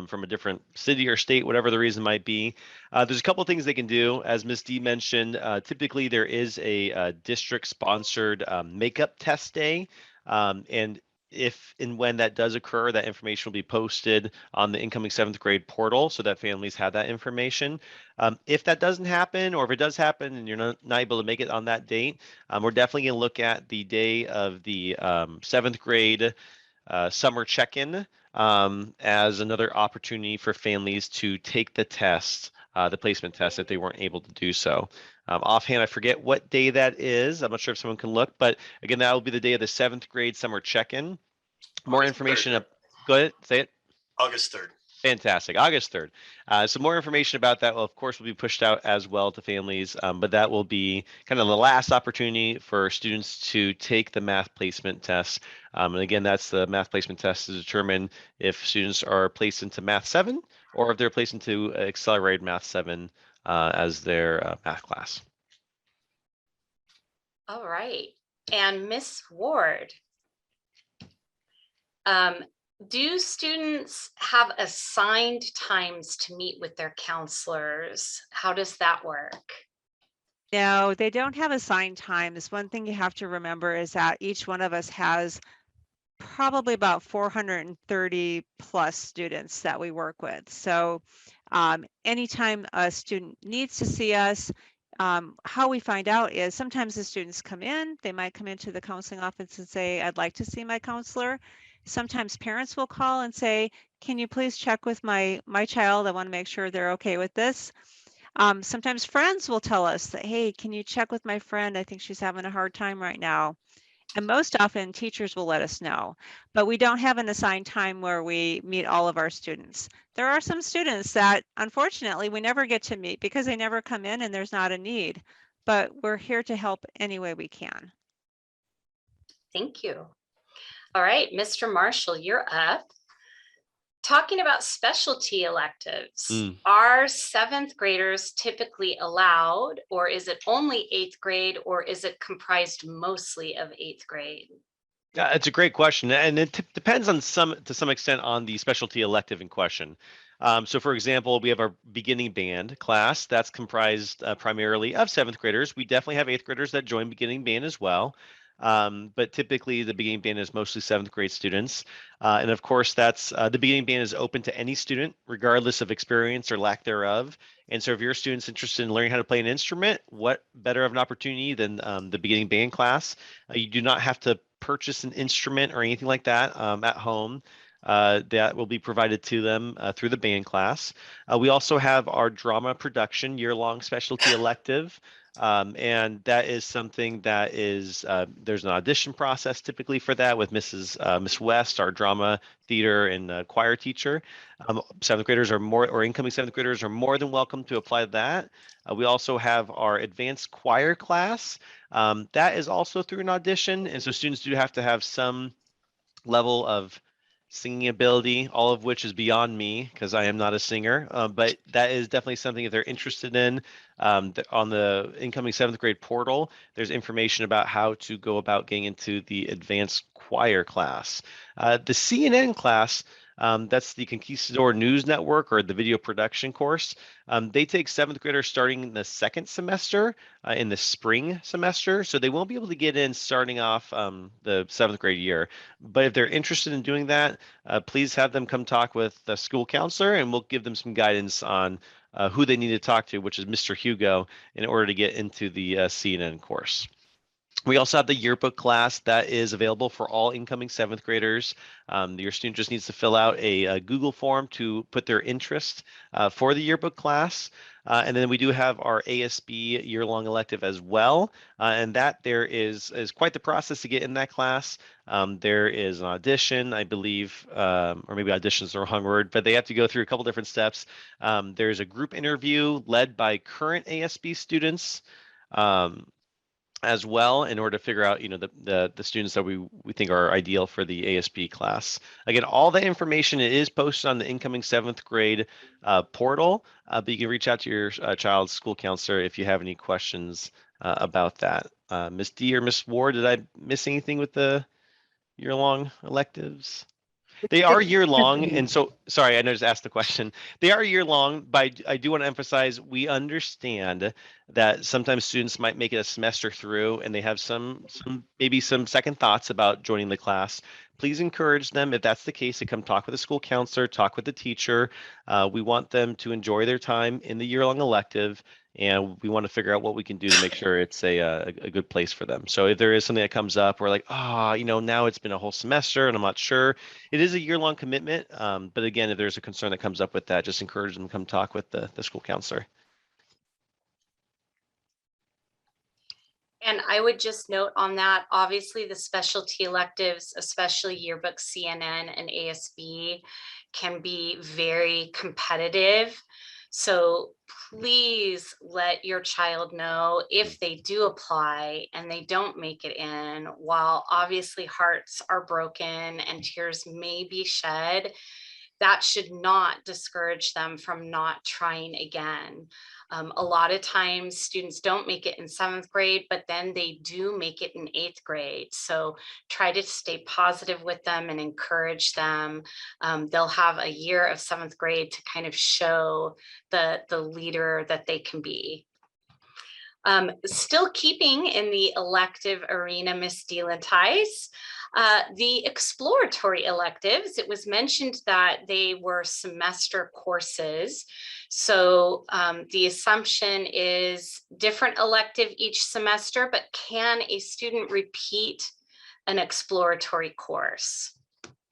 from a different city or state, whatever the reason might be. There's a couple things they can do. As Ms. D mentioned, typically there is a district-sponsored makeup test day, and if and when that does occur, that information will be posted on the incoming 7th grade portal so that families have that information. If that doesn't happen, or if it does happen and you're not able to make it on that date, we're definitely going to look at the day of the 7th grade summer check-in as another opportunity for families to take the test, the placement test, if they weren't able to do so. Offhand, I forget what day that is. I'm not sure if someone can look, but again, that will be the day of the 7th grade summer check-in. More August information 3rd. up. Go ahead, say it. August 3rd. Fantastic. August 3rd. So more information about that will, of course, will be pushed out as well to families, but that will be kind of the last opportunity for students to take the math placement test. And again, that's the math placement test to determine if students are placed into Math 7 or if they're placed into Accelerated Math 7 as their math class. All right. And Miss Ward, do students have assigned times to meet with their counselors? How does that work? No, they don't have assigned times. One thing you have to remember is that each one of us has probably about 430 plus students that we work with. So anytime a student needs to see us, how we find out is sometimes the students come in, they might come into the counseling office and say, I'd like to see my counselor. Sometimes parents will call and say, can you please check with my child? I want to make sure they're okay with this. Sometimes friends will tell us that, hey, can you check with my friend? I think she's having a hard time right now. And most often teachers will let us know, but we don't have an assigned time where we meet all of our students. There are some students that unfortunately we never get to meet because they never come in and there's not a need, but we're here to help any way we can. Thank you. All right, Mr. Marshall, you're up. Talking about specialty electives, are 7th graders typically allowed, or is it only 8th grade, or is it comprised mostly of 8th grade? Yeah, it's a great question, and it depends on to some extent on the specialty elective in question. So for example, we have our beginning band class that's comprised primarily of 7th graders. We definitely have 8th graders that join beginning band as well. But typically the beginning band is mostly 7th grade students. And of course, that's the beginning band is open to any student, regardless of experience or lack thereof. And so if your student's interested in learning how to play an instrument, what better of an opportunity than the beginning band class? You do not have to purchase an instrument or anything like that at home. That will be provided to them through the band class. We also have our drama production year-long specialty elective. And that is something that is, there's an audition process typically for that with Miss West, our drama, theater, and choir teacher. 7th graders are or incoming 7th graders are more than welcome to apply to that. We also have our advanced choir class. That is also through an audition. And so students do have to have some level of singing ability, all of which is beyond me because I am not a singer, but that is definitely something that they're interested in. On the incoming 7th grade portal, there's information about how to go about getting into the advanced choir class. The CNN class, that's the Conquistador News Network or the video production course. They take 7th graders starting in the 2nd semester in the spring semester. So they won't be able to get in starting off the 7th grade year. But if they're interested in doing that, please have them come talk with the school counselor and we'll give them some guidance on who they need to talk to, which is Mr. Hugo, in order to get into the CNN course. We also have the yearbook class that is available for all incoming 7th graders. Your student just needs to fill out a Google form to put their interest for the yearbook class. And then we do have our ASB year-long elective as well. And that there is quite the process to get in that class. There is an audition, I believe, or maybe audition is the wrong word, but they have to go through a couple different steps. There's a group interview led by current ASB students. As well, in order to figure out, the students that we think are ideal for the ASB class. Again, all the information is posted on the incoming 7th grade portal, but you can reach out to your child's school counselor if you have any questions about that. Ms. D or Ms. Ward, did I miss anything with the year-long electives? They are year long, and so sorry, I just asked the question. They are year long, but I do want to emphasize we understand that sometimes students might make it a semester through, and they have maybe some second thoughts about joining the class. please encourage them, if that's the case, to come talk with a school counselor, talk with the teacher. We want them to enjoy their time in the year-long elective, and we want to figure out what we can do to make sure it's a good place for them. So if there is something that comes up, we're like, now it's been a whole semester and I'm not sure. It is a year-long commitment, but again, if there's a concern that comes up with that, just encourage them to come talk with the school counselor. And I would just note on that, obviously the specialty electives, especially yearbook, CNN, and ASB, can be very competitive. So please let your child know if they do apply and they don't make it in. While obviously hearts are broken and tears may be shed, that should not discourage them from not trying again. A lot of times students don't make it in 7th grade, but then they do make it in 8th grade. So try to stay positive with them and encourage them. They'll have a year of 7th grade to kind of show the leader that they can be. Still keeping in the elective arena, Ms. DeLantice, the exploratory electives, it was mentioned that they were semester courses. So the assumption is different elective each semester, but can a student repeat an exploratory course?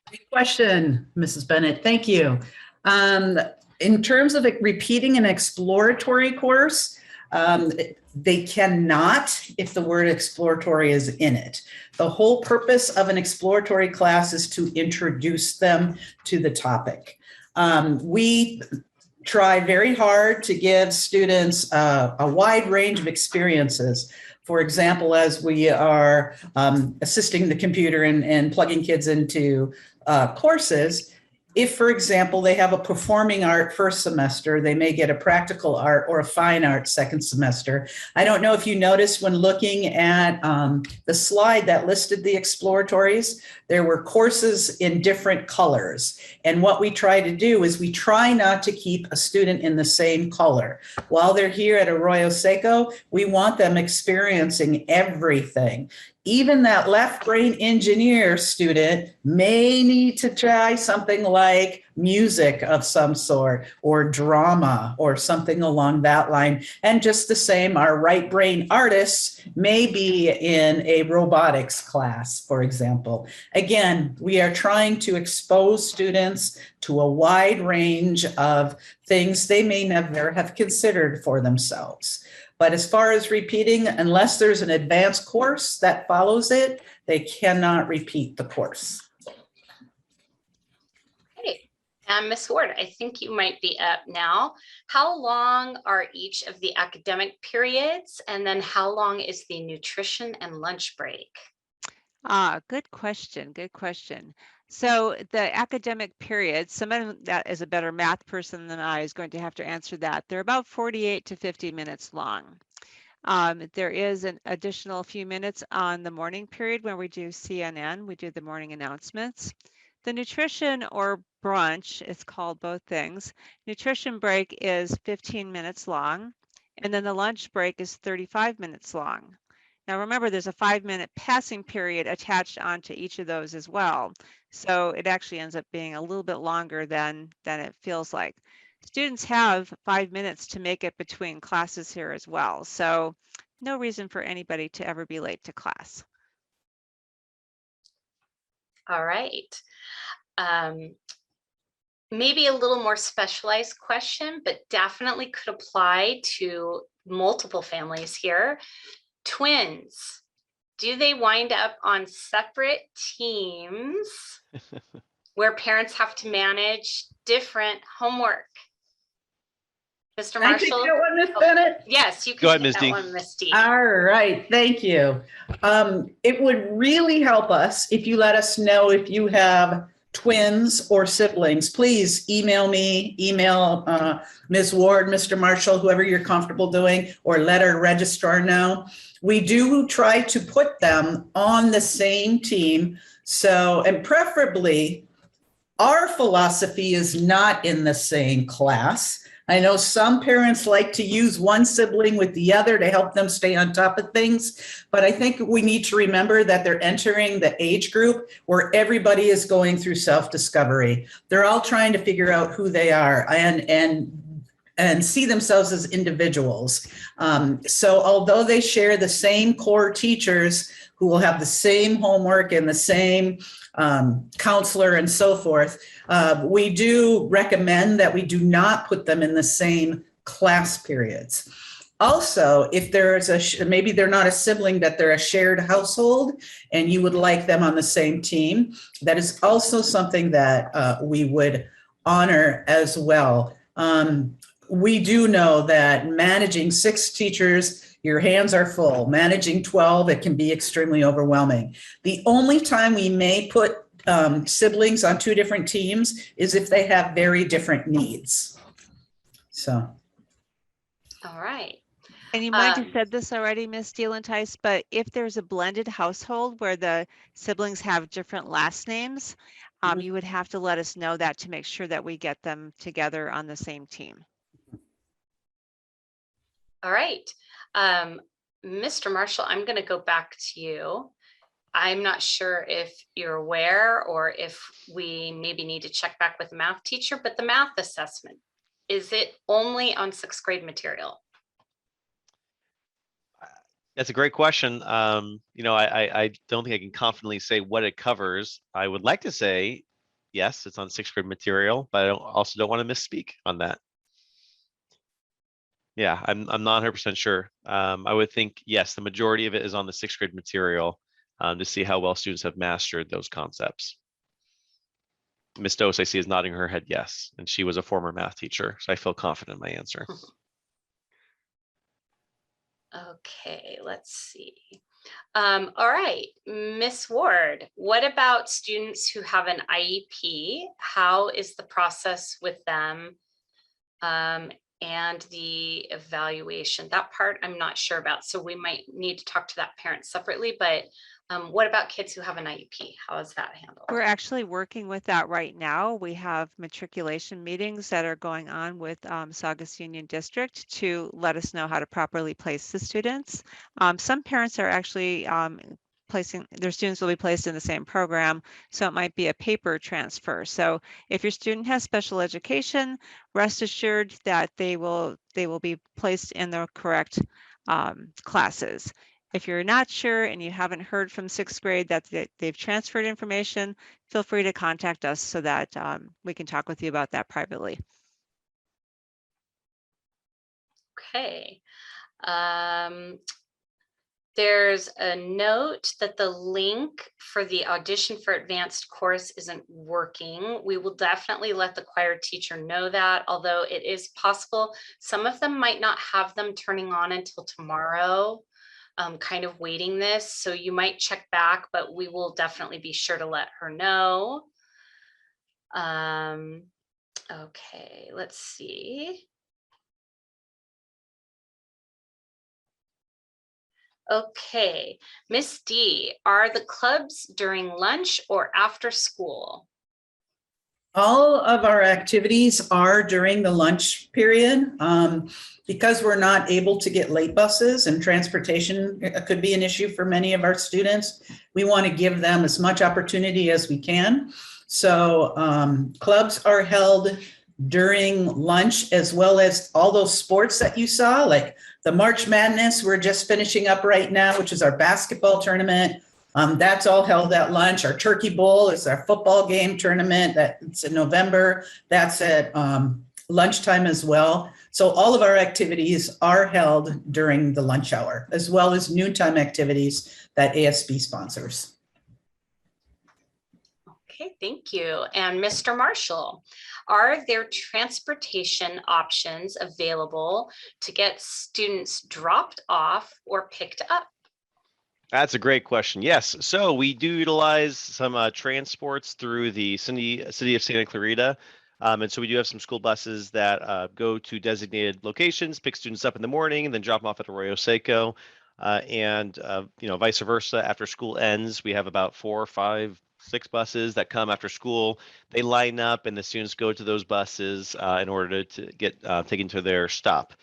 Great question, Mrs. Bennett. Thank you. In terms of repeating an exploratory course, they cannot if the word exploratory is in it. The whole purpose of an exploratory class is to introduce them to the topic. We try very hard to give students a wide range of experiences. For example, as we are assisting the computer and plugging kids into courses, if, for example, they have a performing art first semester, they may get a practical art or a fine art second semester. I don't know if you noticed when looking at the slide that listed the exploratories, there were courses in different colors. And what we try to do is we try not to keep a student in the same color. While they're here at Arroyo Seco, we want them experiencing everything. Even that left brain engineer student may need to try something like music of some sort or drama or something along that line. And just the same, our right brain artists may be in a robotics class, for example. Again, we are trying to expose students to a wide range of things they may never have considered for themselves. But as far as repeating, unless there's an advanced course that follows it, they cannot repeat the course. Okay, and Ms. Ward, I think you might be up now. How long are each of the academic periods? And then how long is the nutrition and lunch break? Good question. Good question. So the academic period, someone that is a better math person than I is going to have to answer that. They're about 48 to 50 minutes long. There is an additional few minutes on the morning period when we do CNN, we do the morning announcements. The nutrition or brunch, it's called both things. Nutrition break is 15 minutes long, and then the lunch break is 35 minutes long. Now remember, there's a 5-minute passing period attached onto each of those as well. So it actually ends up being a little bit longer than it feels like. Students have 5 minutes to make it between classes here as well. So no reason for anybody to ever be late to class. All right. Maybe a little more specialized question, but definitely could apply to multiple families here. Twins, do they wind up on separate teams where parents have to manage different homework? Mr. Can I take Marshall? that one, Ms. Bennett? Yes, you can Go ahead, take Ms. that D. one, Ms. D. All right, thank you. It would really help us if you let us know if you have twins or siblings. Please email me, email Ms. Ward, Mr. Marshall, whoever you're comfortable doing, or let our registrar know. We do try to put them on the same team. So, and preferably, our philosophy is not in the same class. I know some parents like to use one sibling with the other to help them stay on top of things, but I think we need to remember that they're entering the age group where everybody is going through self-discovery. They're all trying to figure out who they are and see themselves as individuals. So although they share the same core teachers who will have the same homework and the same counselor and so forth, we do recommend that we do not put them in the same class periods. Also, if there's maybe they're not a sibling, but they're a shared household and you would like them on the same team, that is also something that we would honor as well. We do know that managing 6 teachers, your hands are full. Managing 12, it can be extremely overwhelming. The only time we may put siblings on 2 different teams is if they have very different needs. So. All right. And you might have said this already, Ms. Dealentice, but if there's a blended household where the siblings have different last names, you would have to let us know that to make sure that we get them together on the same team. All right. Mr. Marshall, I'm going to go back to you. I'm not sure if you're aware or if we maybe need to check back with the math teacher, but the math assessment, is it only on 6th grade material? That's a great question. You know, I don't think I can confidently say what it covers. I would like to say, yes, it's on 6th grade material, but I also don't want to misspeak on that. Yeah, I'm not 100% sure. I would think, yes, the majority of it is on the 6th grade material to see how well students have mastered those concepts. Ms. Dose, I see, is nodding her head yes, and she was a former math teacher, so I feel confident in my answer. Okay, let's see. All right, Miss Ward, what about students who have an IEP? How is the process with them? And the evaluation, that part I'm not sure about. So we might need to talk to that parent separately, but what about kids who have an IEP? How is that handled? We're actually working with that right now. We have matriculation meetings that are going on with Saugus Union District to let us know how to properly place the students. Some parents are actually placing their students will be placed in the same program, so it might be a paper transfer. So if your student has special education, rest assured that they will be placed in the correct classes. If you're not sure and you haven't heard from 6th grade that they've transferred information, feel free to contact us so that we can talk with you about that privately. Okay. There's a note that the link for the audition for advanced course isn't working. We will definitely let the choir teacher know that, although it is possible some of them might not have them turning on until tomorrow, kind of waiting this. So you might check back, but we will definitely be sure to let her know. Okay, let's see. Okay, Miss D, are the clubs during lunch or after school? All of our activities are during the lunch period. Because we're not able to get late buses and transportation could be an issue for many of our students, we want to give them as much opportunity as we can. So clubs are held during lunch, as well as all those sports that you saw, like the March Madness we're just finishing up right now, which is our basketball tournament. That's all held at lunch. Our Turkey Bowl is our football game tournament. That's in November. That's at lunchtime as well. So all of our activities are held during the lunch hour, as well as noontime activities that ASB sponsors. Okay, thank you. And Mr. Marshall, are there transportation options available to get students dropped off or picked up? That's a great question. Yes, so we do utilize some transports through the city of Santa Clarita. And so we do have some school buses that go to designated locations, pick students up in the morning, and then drop them off at Arroyo Seco. And you know, vice versa, after school ends, we have about 4 or 5 6 buses that come after school. They line up and the students go to those buses in order to get taken to their stop.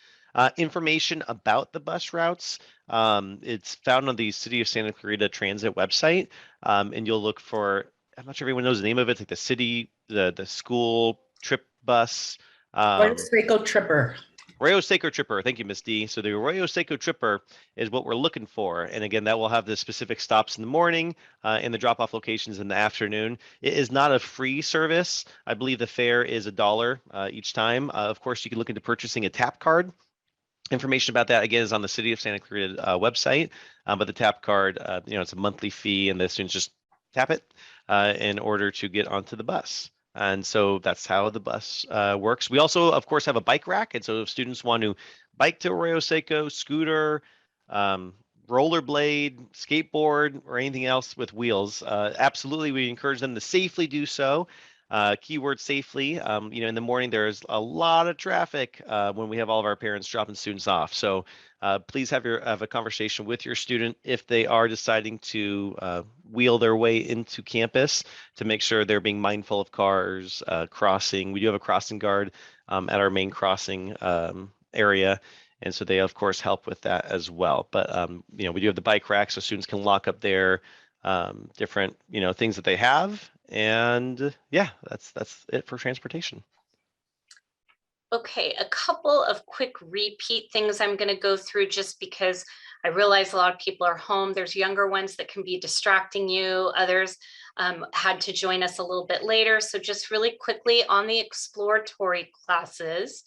Information about the bus routes, it's found on the City of Santa Clarita Transit website, and you'll look for, I'm not sure everyone knows the name of it, it's like the city, the school trip bus. Seco Tripper. Arroyo Seco Tripper. Thank you, Ms. D. So the Arroyo Seco Tripper is what we're looking for. And again, that will have the specific stops in the morning and the drop-off locations in the afternoon. It is not a free service. I believe the fare is $1 each time. Of course, you can look into purchasing a tap card. Information about that, again, is on the City of Santa Clarita website. But the tap card, it's a monthly fee, and the students just tap it in order to get onto the bus. And so that's how the bus works. We also, of course, have a bike rack. And so if students want to bike to Arroyo Seco, scooter, rollerblade, skateboard, or anything else with wheels, absolutely, we encourage them to safely do so. Keyword safely. In the morning, there's a lot of traffic when we have all of our parents dropping students off. So please have a conversation with your student if they are deciding to wheel their way into campus, to make sure they're being mindful of cars crossing. We do have a crossing guard at our main crossing area. And so they, of course, help with that as well. But, we do have the bike rack so students can lock up their different, things that they have. And yeah, that's it for transportation. Okay, a couple of quick repeat things I'm going to go through just because I realize a lot of people are home. There's younger ones that can be distracting you. Others had to join us a little bit later. So just really quickly on the exploratory classes,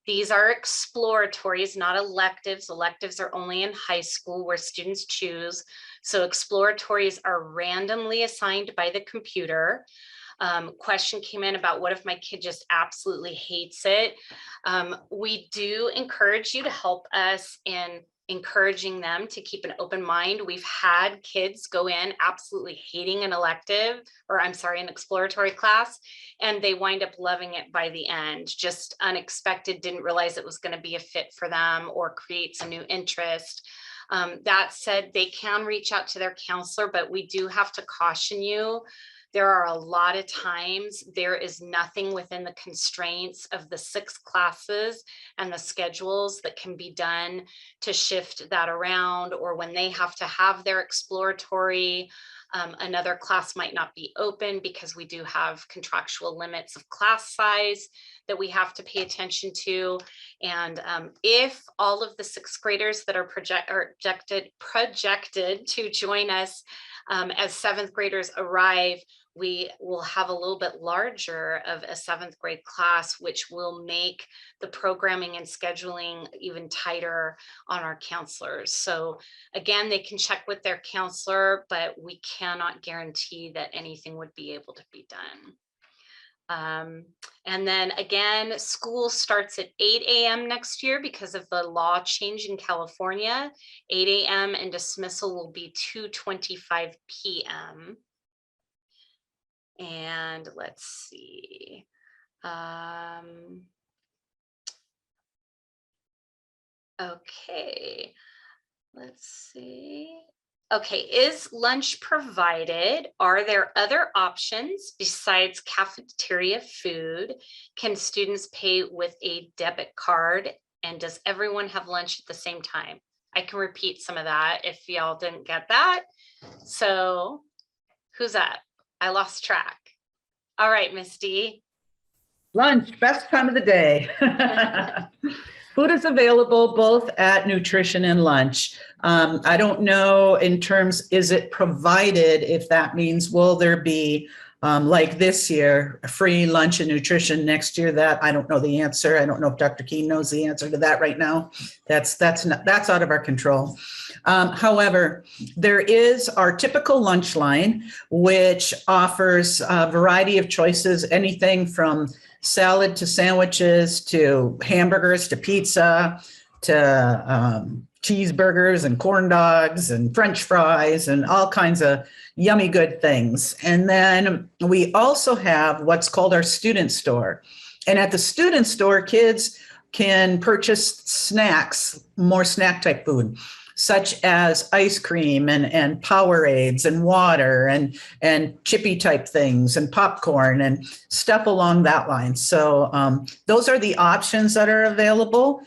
these are exploratories, not electives. Electives are only in high school where students choose. So exploratories are randomly assigned by the computer. Question came in about what if my kid just absolutely hates it? We do encourage you to help us in encouraging them to keep an open mind. We've had kids go in absolutely hating an elective, or I'm sorry, an exploratory class, and they wind up loving it by the end. Just unexpected, didn't realize it was going to be a fit for them or create some new interest. That said, they can reach out to their counselor, but we do have to caution you. There are a lot of times there is nothing within the constraints of the 6 classes and the schedules that can be done to shift that around, or when they have to have their exploratory, another class might not be open because we do have contractual limits of class size that we have to pay attention to. And if all of the 6th graders that are projected to join us as 7th graders arrive, we will have a little bit larger of a 7th grade class, which will make the programming and scheduling even tighter on our counselors. So again, they can check with their counselor, but we cannot guarantee that anything would be able to be done. And then again, school starts at 8 a.m. next year because of the law change in California. 8 a.m. and dismissal will be 2:25 p.m. And let's see. Okay, let's see. Okay, is lunch provided? Are there other options besides cafeteria food? Can students pay with a debit card? And does everyone have lunch at the same time? I can repeat some of that if y'all didn't get that. So who's up? I lost track. All right, Miss D. Lunch, best time of the day. Food is available both at nutrition and lunch. I don't know in terms, is it provided, if that means, will there be, like this year, free lunch and nutrition? Next year, that I don't know the answer. I don't know if Dr. Keene knows the answer to that right now. That's out of our control. However, there is our typical lunch line, which offers a variety of choices, anything from salad to sandwiches to hamburgers to pizza to cheeseburgers and corn dogs and French fries and all kinds of yummy good things. And then we also have what's called our student store. And at the student store, kids can purchase snacks, more snack type food. such as ice cream and Powerades and water and chippy type things and popcorn and stuff along that line. So those are the options that are available.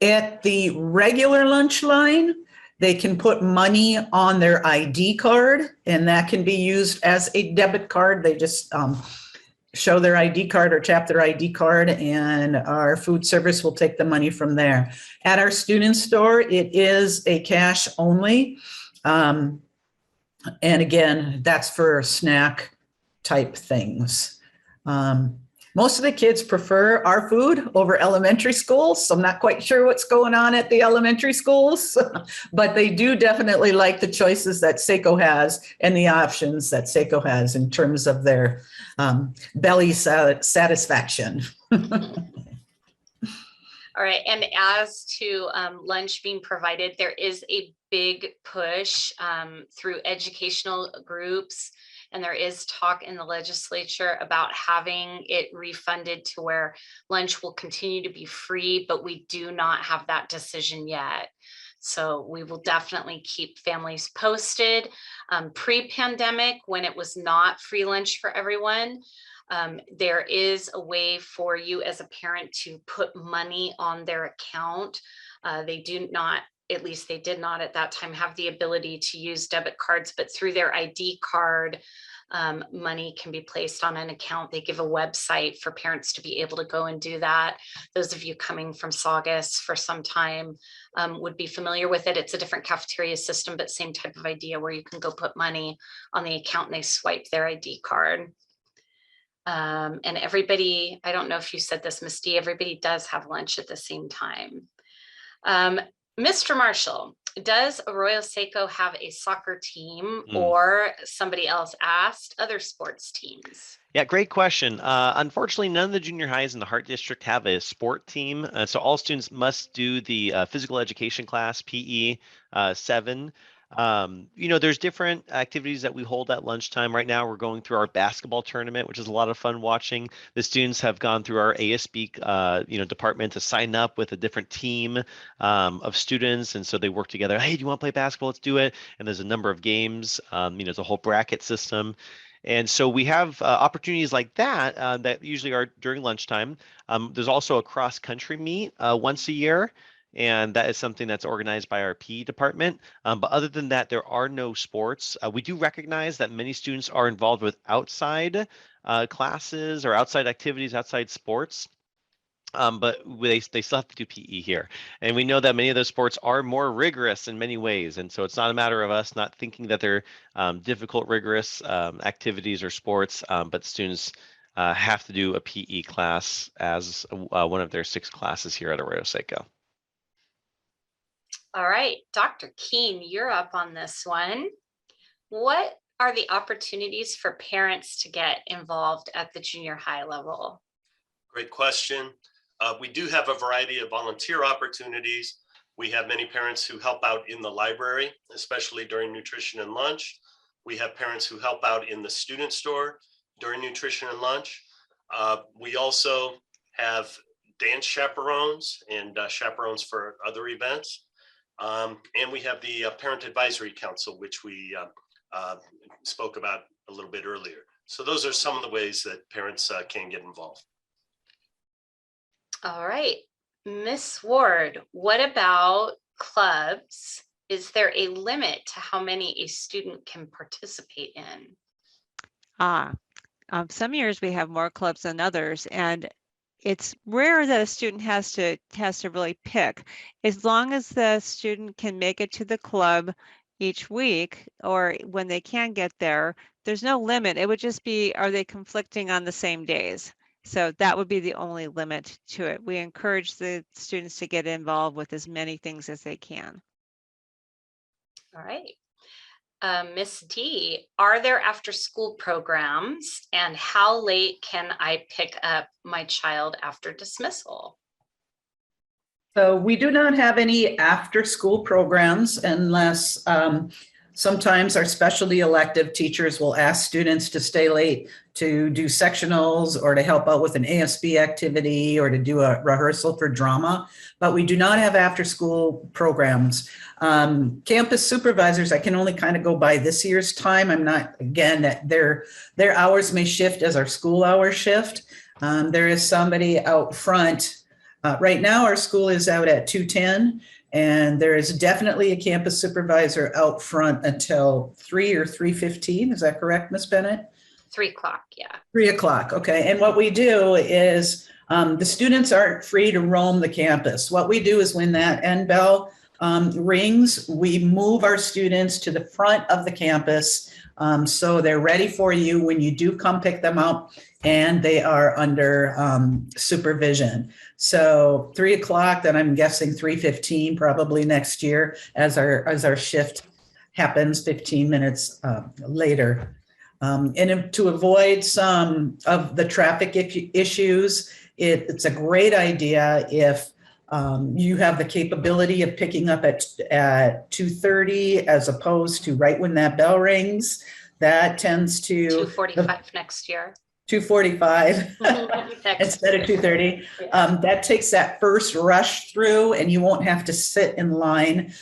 At the regular lunch line, they can put money on their ID card, and that can be used as a debit card. They just show their ID card or tap their ID card, and our food service will take the money from there. At our student store, it is a cash only. And again, that's for snack type things. Most of the kids prefer our food over elementary schools, so I'm not quite sure what's going on at the elementary schools, but they do definitely like the choices that Seco has and the options that Seco has in terms of their belly satisfaction. All right, and as to lunch being provided, there is a big push through educational groups, and there is talk in the legislature about having it refunded to where lunch will continue to be free, but we do not have that decision yet. So we will definitely keep families posted. Pre-pandemic, when it was not free lunch for everyone, there is a way for you as a parent to put money on their account. They do not, at least they did not at that time, have the ability to use debit cards, but through their ID card, money can be placed on an account. They give a website for parents to be able to go and do that. Those of you coming from Saugus for some time would be familiar with it. It's a different cafeteria system, but same type of idea where you can go put money on the account and they swipe their ID card. And everybody, I don't know if you said this, Misty, everybody does have lunch at the same time. Mr. Marshall, does Arroyo Seco have a soccer team, or somebody else asked, other sports teams? Yeah, great question. Unfortunately, none of the junior highs in the Heart District have a sport team. So all students must do the physical education class, PE 7. There's different activities that we hold at lunchtime. Right now, we're going through our basketball tournament, which is a lot of fun watching. The students have gone through our ASB, department to sign up with a different team of students, and so they work together. Hey, do you want to play basketball? Let's do it. And there's a number of games. It's a whole bracket system. And so we have opportunities like that that usually are during lunchtime. There's also a cross-country meet once a year. And that is something that's organized by our PE department. But other than that, there are no sports. We do recognize that many students are involved with outside classes or outside activities, outside sports. But they still have to do PE here. And we know that many of those sports are more rigorous in many ways. And so it's not a matter of us not thinking that they're difficult, rigorous activities or sports, but students have to do a PE class as one of their 6 classes here at Arroyo Seco. All right, Dr. Keene, you're up on this one. What are the opportunities for parents to get involved at the junior high level? Great question. We do have a variety of volunteer opportunities. We have many parents who help out in the library, especially during nutrition and lunch. We have parents who help out in the student store during nutrition and lunch. We also have dance chaperones and chaperones for other events. And we have the Parent Advisory Council, which we spoke about a little bit earlier. So those are some of the ways that parents can get involved. All right, Miss Ward, what about clubs? Is there a limit to how many a student can participate in? Some years we have more clubs than others, and it's rare that a student has to really pick. As long as the student can make it to the club each week, or when they can get there, there's no limit. It would just be, are they conflicting on the same days? So that would be the only limit to it. We encourage the students to get involved with as many things as they can. All right. Miss D, are there after school programs, and how late can I pick up my child after dismissal? So we do not have any after school programs unless Sometimes our specialty elective teachers will ask students to stay late to do sectionals or to help out with an ASB activity or to do a rehearsal for drama, but we do not have after-school programs. Campus supervisors, I can only kind of go by this year's time. I'm not, again, their hours may shift as our school hours shift. There is somebody out front. Right now, our school is out at 2:10. And there is definitely a campus supervisor out front until 3 or 3:15. Is that correct, Ms. Bennett? 3 o'clock, yeah. 3 o'clock, okay. And what we do is the students aren't free to roam the campus. What we do is when that end bell rings, we move our students to the front of the campus so they're ready for you when you do come pick them up and they are under supervision. So 3 o'clock, then I'm guessing 3:15 probably next year as our shift happens 15 minutes later. And to avoid some of the traffic issues, it's a great idea if you have the capability of picking up at 2:30 as opposed to right when that bell rings. That tends to 2:45 next year. 2:45 instead of 2:30. That takes that first rush through and you won't have to sit in line.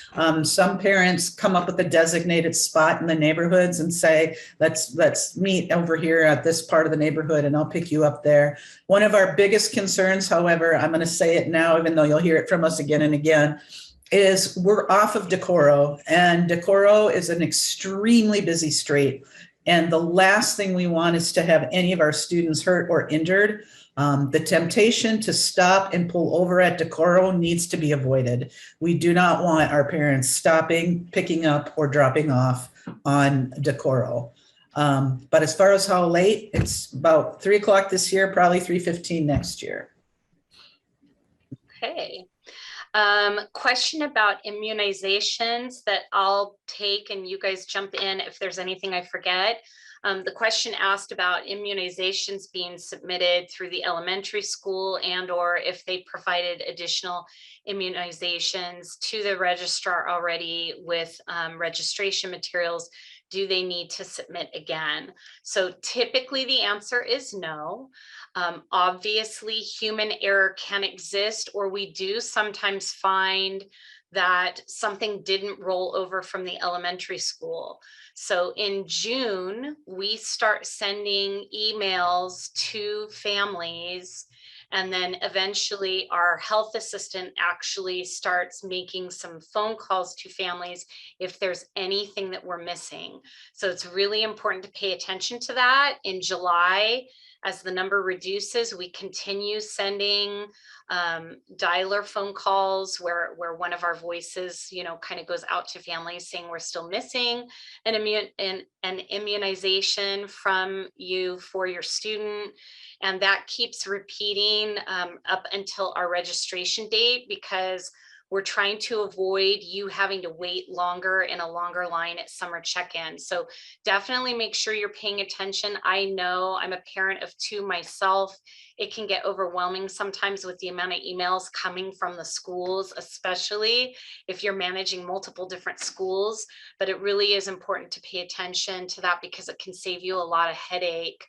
Some parents come up with a designated spot in the neighborhoods and say, let's meet over here at this part of the neighborhood and I'll pick you up there. One of our biggest concerns, however, I'm going to say it now, even though you'll hear it from us again and again, is we're off of Decorro, and Decorro is an extremely busy street. And the last thing we want is to have any of our students hurt or injured. The temptation to stop and pull over at Decorro needs to be avoided. We do not want our parents stopping, picking up, or dropping off on Decorro. But as far as how late, it's about 3 o'clock this year, probably 3:15 next year. Okay. Question about immunizations that I'll take, and you guys jump in if there's anything I forget. The question asked about immunizations being submitted through the elementary school and or if they provided additional immunizations to the registrar already with registration materials. Do they need to submit again? So typically the answer is no. Obviously, human error can exist, or we do sometimes find that something didn't roll over from the elementary school. So in June, we start sending emails to families, and then eventually our health assistant actually starts making some phone calls to families if there's anything that we're missing. So it's really important to pay attention to that. In July, as the number reduces, we continue sending dialer phone calls where one of our voices, kind of goes out to families saying we're still missing an immunization from you for your student. And that keeps repeating up until our registration date, because we're trying to avoid you having to wait longer in a longer line at summer check-in. So definitely make sure you're paying attention. I know I'm a parent of 2 myself. It can get overwhelming sometimes with the amount of emails coming from the schools, especially if you're managing multiple different schools. But it really is important to pay attention to that, because it can save you a lot of headache.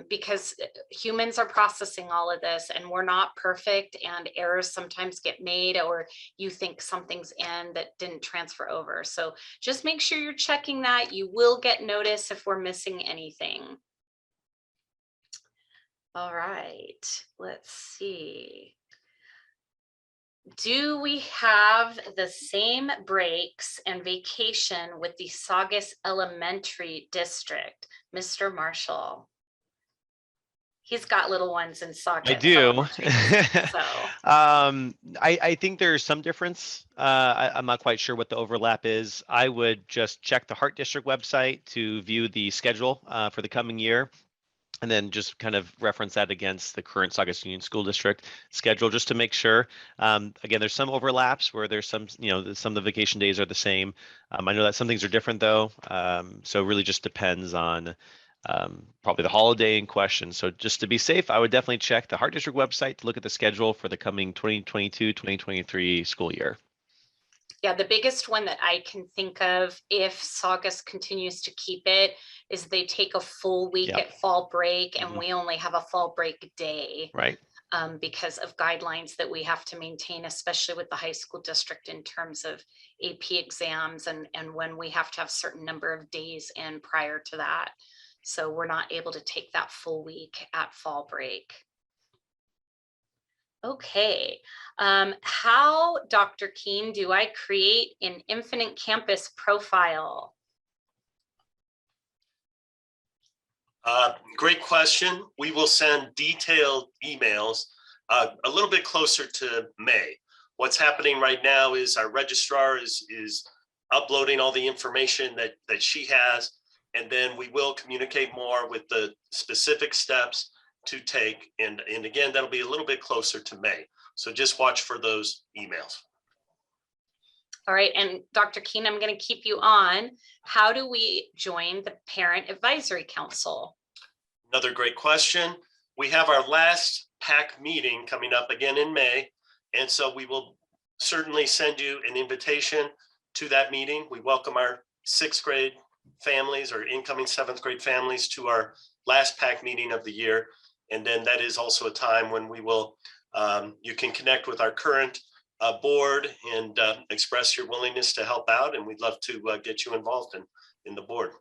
Because humans are processing all of this and we're not perfect, and errors sometimes get made, or you think something's in that didn't transfer over. So just make sure you're checking that. You will get notice if we're missing anything. All right, let's see. Do we have the same breaks and vacation with the Saugus Elementary District? Mr. Marshall. He's got little ones in Saugus. I do. So. I think there's some difference. I'm not quite sure what the overlap is. I would just check the Hart District website to view the schedule for the coming year, and then just kind of reference that against the current Saugus Union School District schedule, just to make sure. Again, there's some overlaps where there's some, some of the vacation days are the same. I know that some things are different though. So it really just depends on probably the holiday in question. So just to be safe, I would definitely check the Hart District website to look at the schedule for the coming 2022-2023 school year. Yeah, the biggest one that I can think of, if Saugus continues to keep it, is they take a full week Yep. at fall break, and Mhm. we only have a fall break day. Right. Because of guidelines that we have to maintain, especially with the high school district in terms of AP exams and when we have to have certain number of days in prior to that. So we're not able to take that full week at fall break. Okay, how, Dr. Keen, do I create an Infinite Campus profile? Great question. We will send detailed emails a little bit closer to May. What's happening right now is our registrar is uploading all the information that she has, and then we will communicate more with the specific steps to take. And again, that'll be a little bit closer to May. So just watch for those emails. All right, and Dr. Keen, I'm going to keep you on. How do we join the Parent Advisory Council? Another great question. We have our last PAC meeting coming up again in May, and so we will certainly send you an invitation to that meeting. We welcome our 6th grade families or incoming 7th grade families to our last PAC meeting of the year, and then that is also a time when we will, you can connect with our current board and express your willingness to help out, and we'd love to get you involved in the board.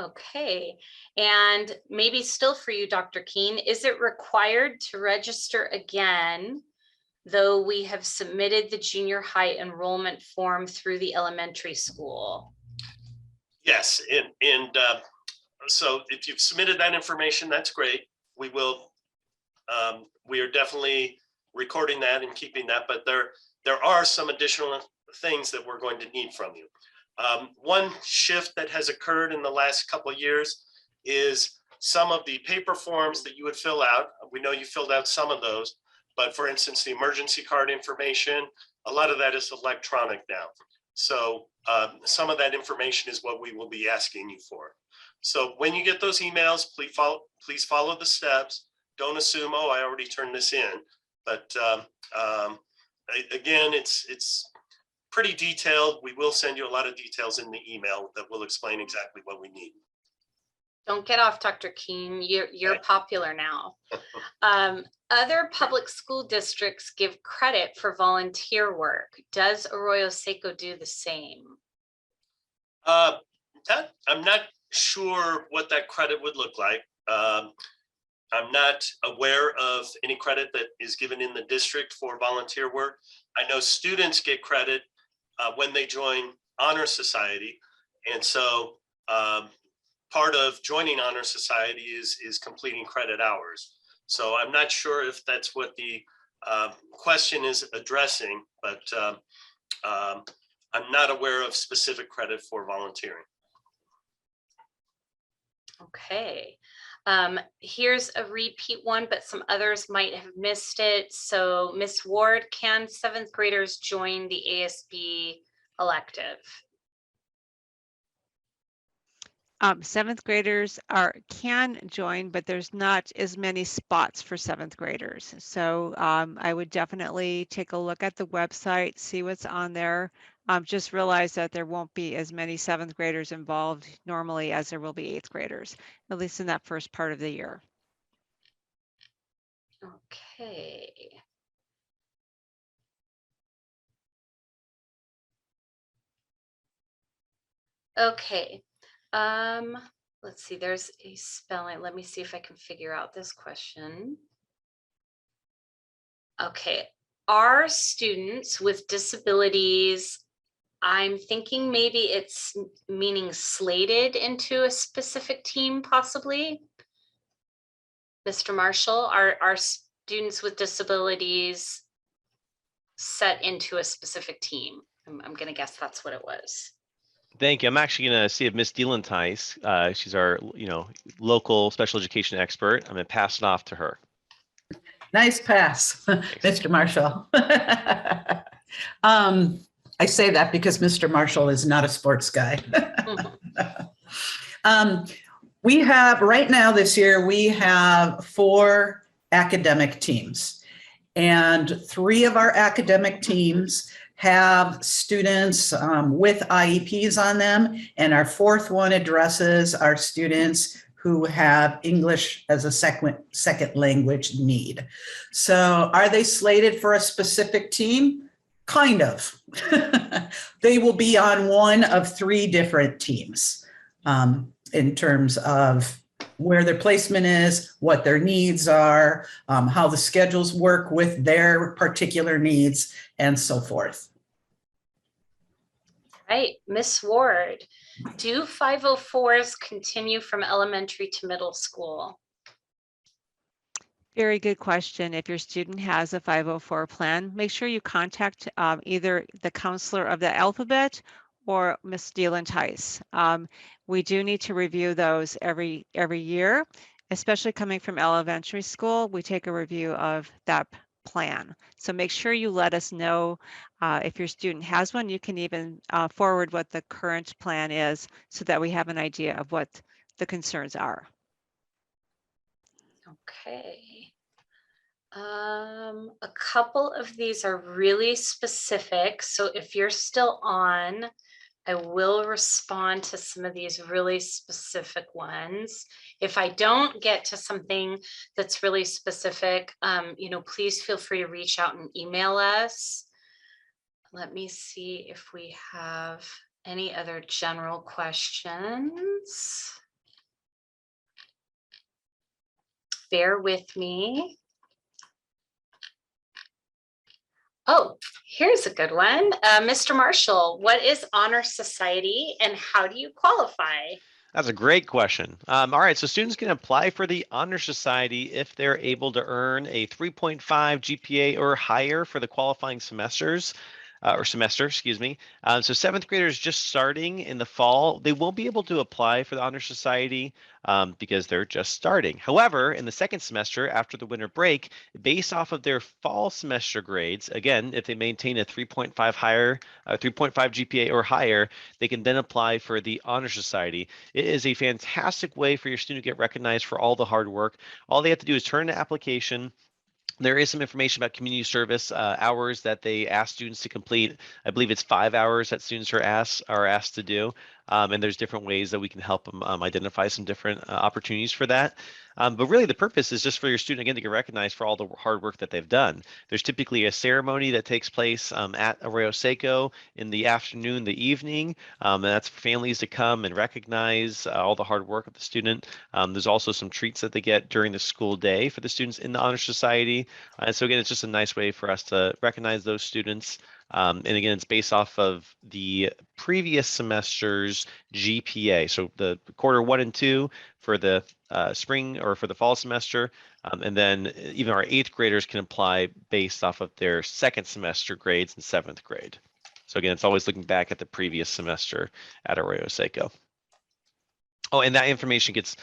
Okay, and maybe still for you, Dr. Keen, is it required to register again, though we have submitted the junior high enrollment form through the elementary school? Yes, and so if you've submitted that information, that's great. We will, we are definitely recording that and keeping that, but there are some additional things that we're going to need from you. One shift that has occurred in the last couple of years is some of the paper forms that you would fill out. We know you filled out some of those, but for instance, the emergency card information, a lot of that is electronic now. So some of that information is what we will be asking you for. So when you get those emails, please follow the steps. Don't assume, oh, I already turned this in. But again, it's pretty detailed. We will send you a lot of details in the email that will explain exactly what we need. Don't get off, Dr. Keen. You're popular now. Other public school districts give credit for volunteer work. Does Arroyo Seco do the same? I'm not sure what that credit would look like. I'm not aware of any credit that is given in the district for volunteer work. I know students get credit when they join Honor Society. And so part of joining Honor Society is completing credit hours. So I'm not sure if that's what the question is addressing, but I'm not aware of specific credit for volunteering. Okay. Here's a repeat one, but some others might have missed it. So Ms. Ward, can 7th graders join the ASB elective? 7th graders can join, but there's not as many spots for 7th graders. So I would definitely take a look at the website, see what's on there. Just realize that there won't be as many 7th graders involved normally as there will be 8th graders, at least in that first part of the year. Okay. Okay. Let's see, there's a spelling. Let me see if I can figure out this question. Okay. Are students with disabilities, I'm thinking maybe it's meaning slated into a specific team, possibly? Mr. Marshall, are students with disabilities set into a specific team? I'm going to guess that's what it was. Thank you. I'm actually going to see if Miss Dielantice, she's our, local special education expert. I'm going to pass it off to her. Nice pass, Mr. Marshall. I say that because Mr. Marshall is not a sports guy. We have, right now this year, we have 4 academic teams. And 3 of our academic teams have students with IEPs on them. And our 4th one addresses our students who have English as a second language need. So are they slated for a specific team? Kind of. They will be on one of 3 different teams in terms of where their placement is, what their needs are, how the schedules work with their particular needs, and so forth. Right, Miss Ward, do 504s continue from elementary to middle school? Very good question. If your student has a 504 plan, make sure you contact either the counselor of the alphabet or Miss Dealin Tice. We do need to review those every year, especially coming from elementary school. We take a review of that plan. So make sure you let us know if your student has one. You can even forward what the current plan is so that we have an idea of what the concerns are. Okay. A couple of these are really specific. So if you're still on, I will respond to some of these really specific ones. If I don't get to something that's really specific, please feel free to reach out and email us. Let me see if we have any other general questions. Bear with me. Oh, here's a good one. Mr. Marshall, what is Honor Society and how do you qualify? That's a great question. All right, so students can apply for the Honor Society if they're able to earn a 3.5 GPA or higher for the qualifying semesters. Semester, excuse me. So 7th graders just starting in the fall, they won't be able to apply for the Honor Society because they're just starting. However, in the 2nd semester after the winter break, based off of their fall semester grades, again, if they maintain a 3.5 GPA or higher, they can then apply for the Honor Society. It is a fantastic way for your student to get recognized for all the hard work. All they have to do is turn in an application. There is some information about community service hours that they ask students to complete. I believe it's 5 hours that students are asked to do. And there's different ways that we can help them identify some different opportunities for that. But really the purpose is just for your student, again, to get recognized for all the hard work that they've done. There's typically a ceremony that takes place at Arroyo Seco in the afternoon, the evening, and that's for families to come and recognize all the hard work of the student. There's also some treats that they get during the school day for the students in the Honor Society. And so again, it's just a nice way for us to recognize those students. And again, it's based off of the previous semester's GPA. So the quarter 1 and 2 for the spring or for the fall semester. And then even our 8th graders can apply based off of their 2nd semester grades in 7th grade. So again, it's always looking back at the previous semester at Arroyo Seco. Oh, and that information gets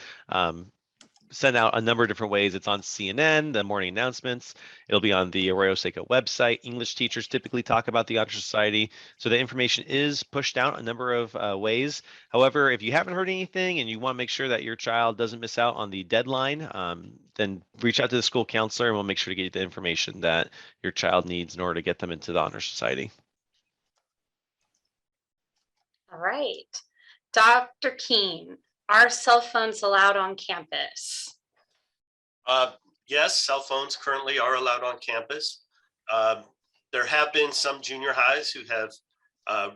sent out a number of different ways. It's on CNN, the morning announcements. It'll be on the Arroyo Seco website. English teachers typically talk about the Honor Society. So the information is pushed out a number of ways. However, if you haven't heard anything and you want to make sure that your child doesn't miss out on the deadline, then reach out to the school counselor and we'll make sure to get you the information that your child needs in order to get them into the Honor Society. All right. Dr. Keene, are cell phones allowed on campus? Yes, cell phones currently are allowed on campus. There have been some junior highs who have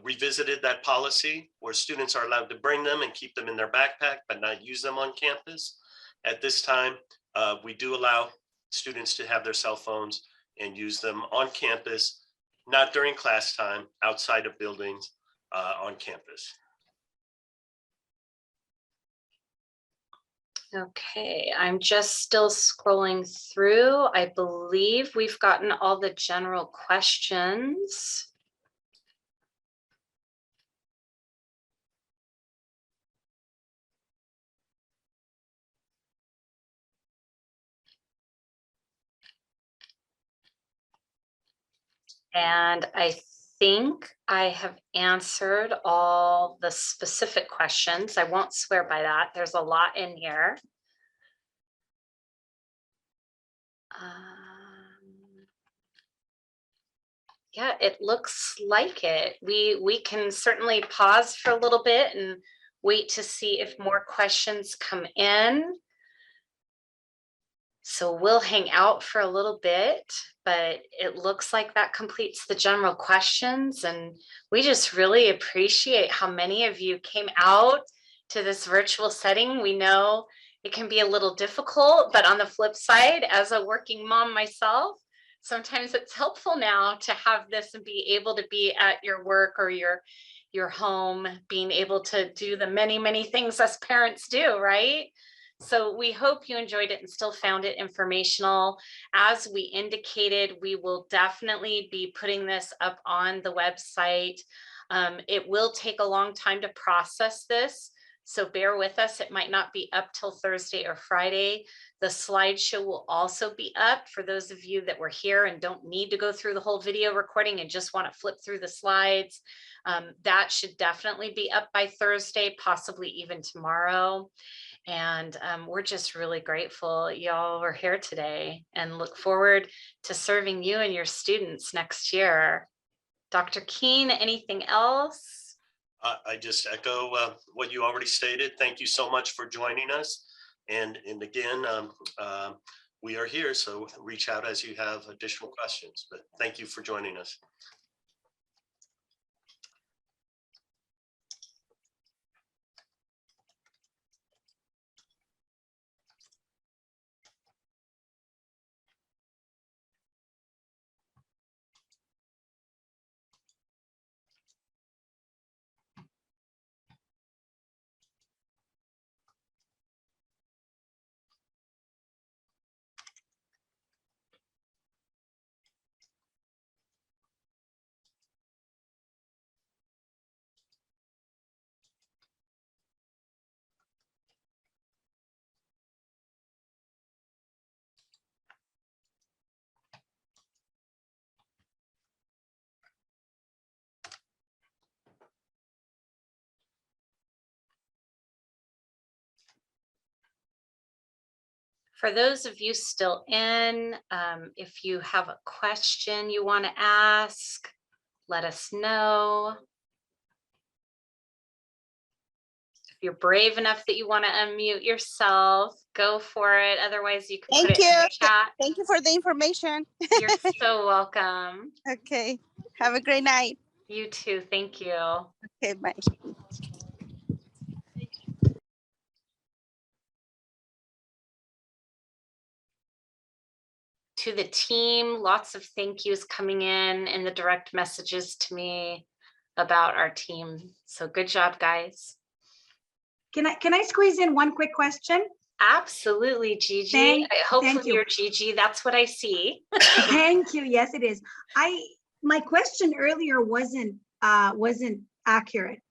revisited that policy where students are allowed to bring them and keep them in their backpack, but not use them on campus. At this time, we do allow students to have their cell phones and use them on campus, not during class time, outside of buildings on campus. Okay, I'm just still scrolling through. I believe we've gotten all the general questions. And I think I have answered all the specific questions. I won't swear by that. There's a lot in here. Yeah, it looks like it. We can certainly pause for a little bit and wait to see if more questions come in. So we'll hang out for a little bit, but it looks like that completes the general questions. And we just really appreciate how many of you came out to this virtual setting. We know it can be a little difficult, but on the flip side, as a working mom myself, sometimes it's helpful now to have this and be able to be at your work or your home, being able to do the many, many things us parents do, right? So we hope you enjoyed it and still found it informational. As we indicated, we will definitely be putting this up on the website. It will take a long time to process this, so bear with us. It might not be up till Thursday or Friday. The slideshow will also be up for those of you that were here and don't need to go through the whole video recording and just want to flip through the slides. That should definitely be up by Thursday, possibly even tomorrow. And we're just really grateful y'all were here today and look forward to serving you and your students next year. Dr. Keen, anything else? I just echo what you already stated. Thank you so much for joining us. And again, we are here, so reach out as you have additional questions. But thank you for joining us. For those of you still in, if you have a question you want to ask, let us know. If you're brave enough that you want to unmute yourself, go for it. Otherwise, you can put it in the chat. Thank you for the information. You're so welcome. Okay. Have a great night. You too. Thank you. Okay, bye. To the team, lots of thank yous coming in the direct messages to me about our team. So good job, guys. Can I squeeze in one quick question? Absolutely, Gigi. Hopefully you. you're Gigi. That's what I see. Thank you. Yes, it is. My question earlier wasn't accurate.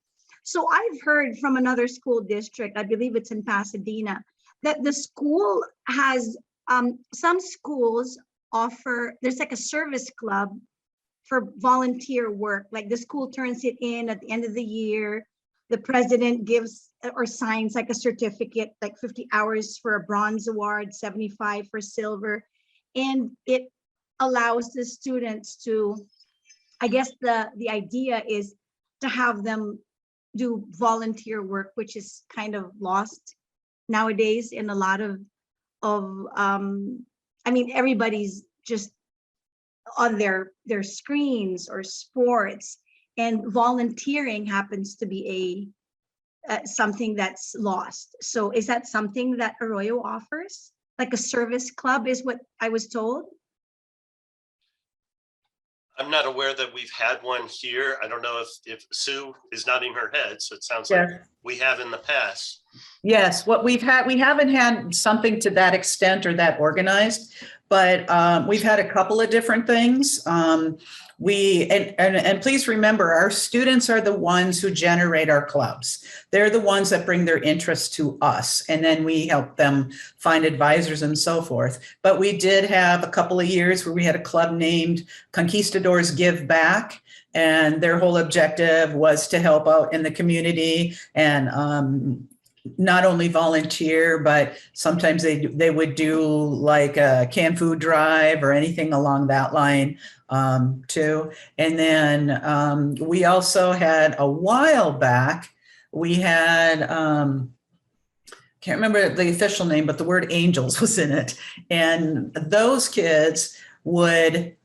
So I've heard from another school district, I believe it's in Pasadena, that the school has some schools offer, there's like a service club for volunteer work. Like the school turns it in at the end of the year. The president gives or signs like a certificate, like 50 hours for a bronze award, 75 for silver. And it allows the students to, I guess the idea is to have them do volunteer work, which is kind of lost nowadays in a lot of I mean, everybody's just on their screens or sports, and volunteering happens to be something that's lost. So is that something that Arroyo offers? Like a service club is what I was told? I'm not aware that we've had one here. I don't know if Sue is nodding her head, so it sounds like we have in the past. Yes, what we haven't had something to that extent or that organized, but we've had a couple of different things. And please remember, our students are the ones who generate our clubs. They're the ones that bring their interest to us, and then we help them find advisors and so forth. But we did have a couple of years where we had a club named Conquistadors Give Back, and their whole objective was to help out in the community and not only volunteer, but sometimes they would do like a canned food drive or anything along that line too. And then we also had a while back, we had, can't remember the official name, but the word angels was in it. And those kids would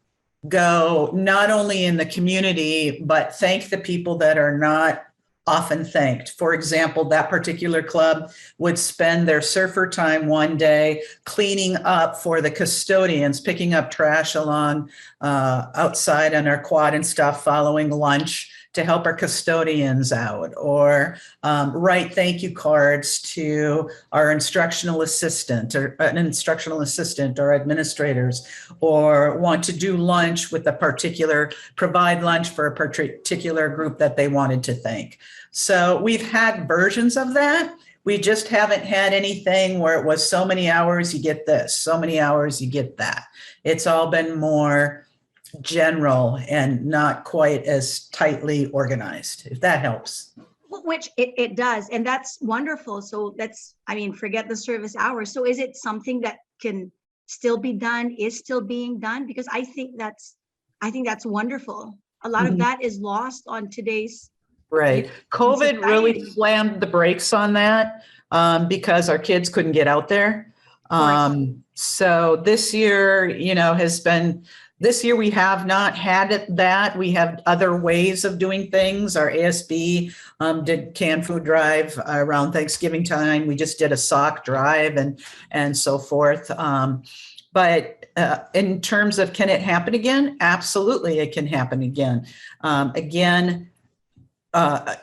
go not only in the community, but thank the people that are not often thanked. For example, that particular club would spend their surfer time one day cleaning up for the custodians, picking up trash along outside on our quad and stuff following lunch to help our custodians out, or write thank you cards to our instructional assistant or an instructional assistant or administrators, or want to do lunch with a particular, provide lunch for a particular group that they wanted to thank. So we've had versions of that. We just haven't had anything where it was so many hours, you get this, so many hours, you get that. It's all been more general and not quite as tightly organized, if that helps. Which it does, and that's wonderful. So that's, I mean, forget the service hours. So is it something that can still be done, is still being done? Because I think that's wonderful. A lot of that is lost on today's. Right. COVID really slammed the brakes on that because our kids couldn't get out there. So this year, you know, has been, this year we have not had that. We have other ways of doing things. Our ASB did canned food drive around Thanksgiving time. We just did a sock drive and so forth. But in terms of, can it happen again? Absolutely, it can happen again.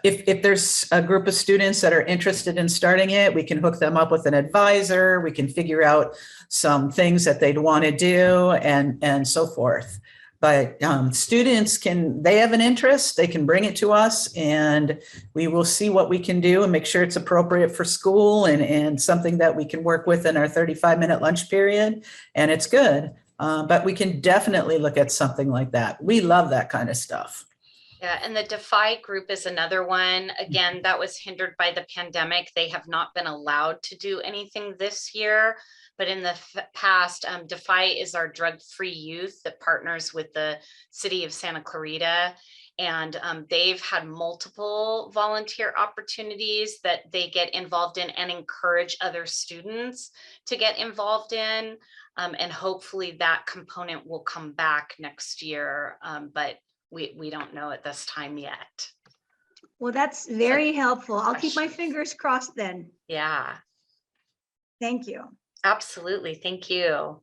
If there's a group of students that are interested in starting it, we can hook them up with an advisor. We can figure out some things that they'd want to do and so forth. But students they have an interest, they can bring it to us and we will see what we can do and make sure it's appropriate for school and something that we can work with in our 35-minute lunch period. And it's good. But we can definitely look at something like that. We love that kind of stuff. Yeah, and the Defy group is another one. Again, that was hindered by the pandemic. They have not been allowed to do anything this year, but in the past, Defy is our drug-free youth that partners with the city of Santa Clarita. And they've had multiple volunteer opportunities that they get involved in and encourage other students to get involved in. And hopefully that component will come back next year. But we don't know at this time yet. Well, that's very helpful. I'll keep my fingers crossed then. Yeah. Thank you. Absolutely. Thank you.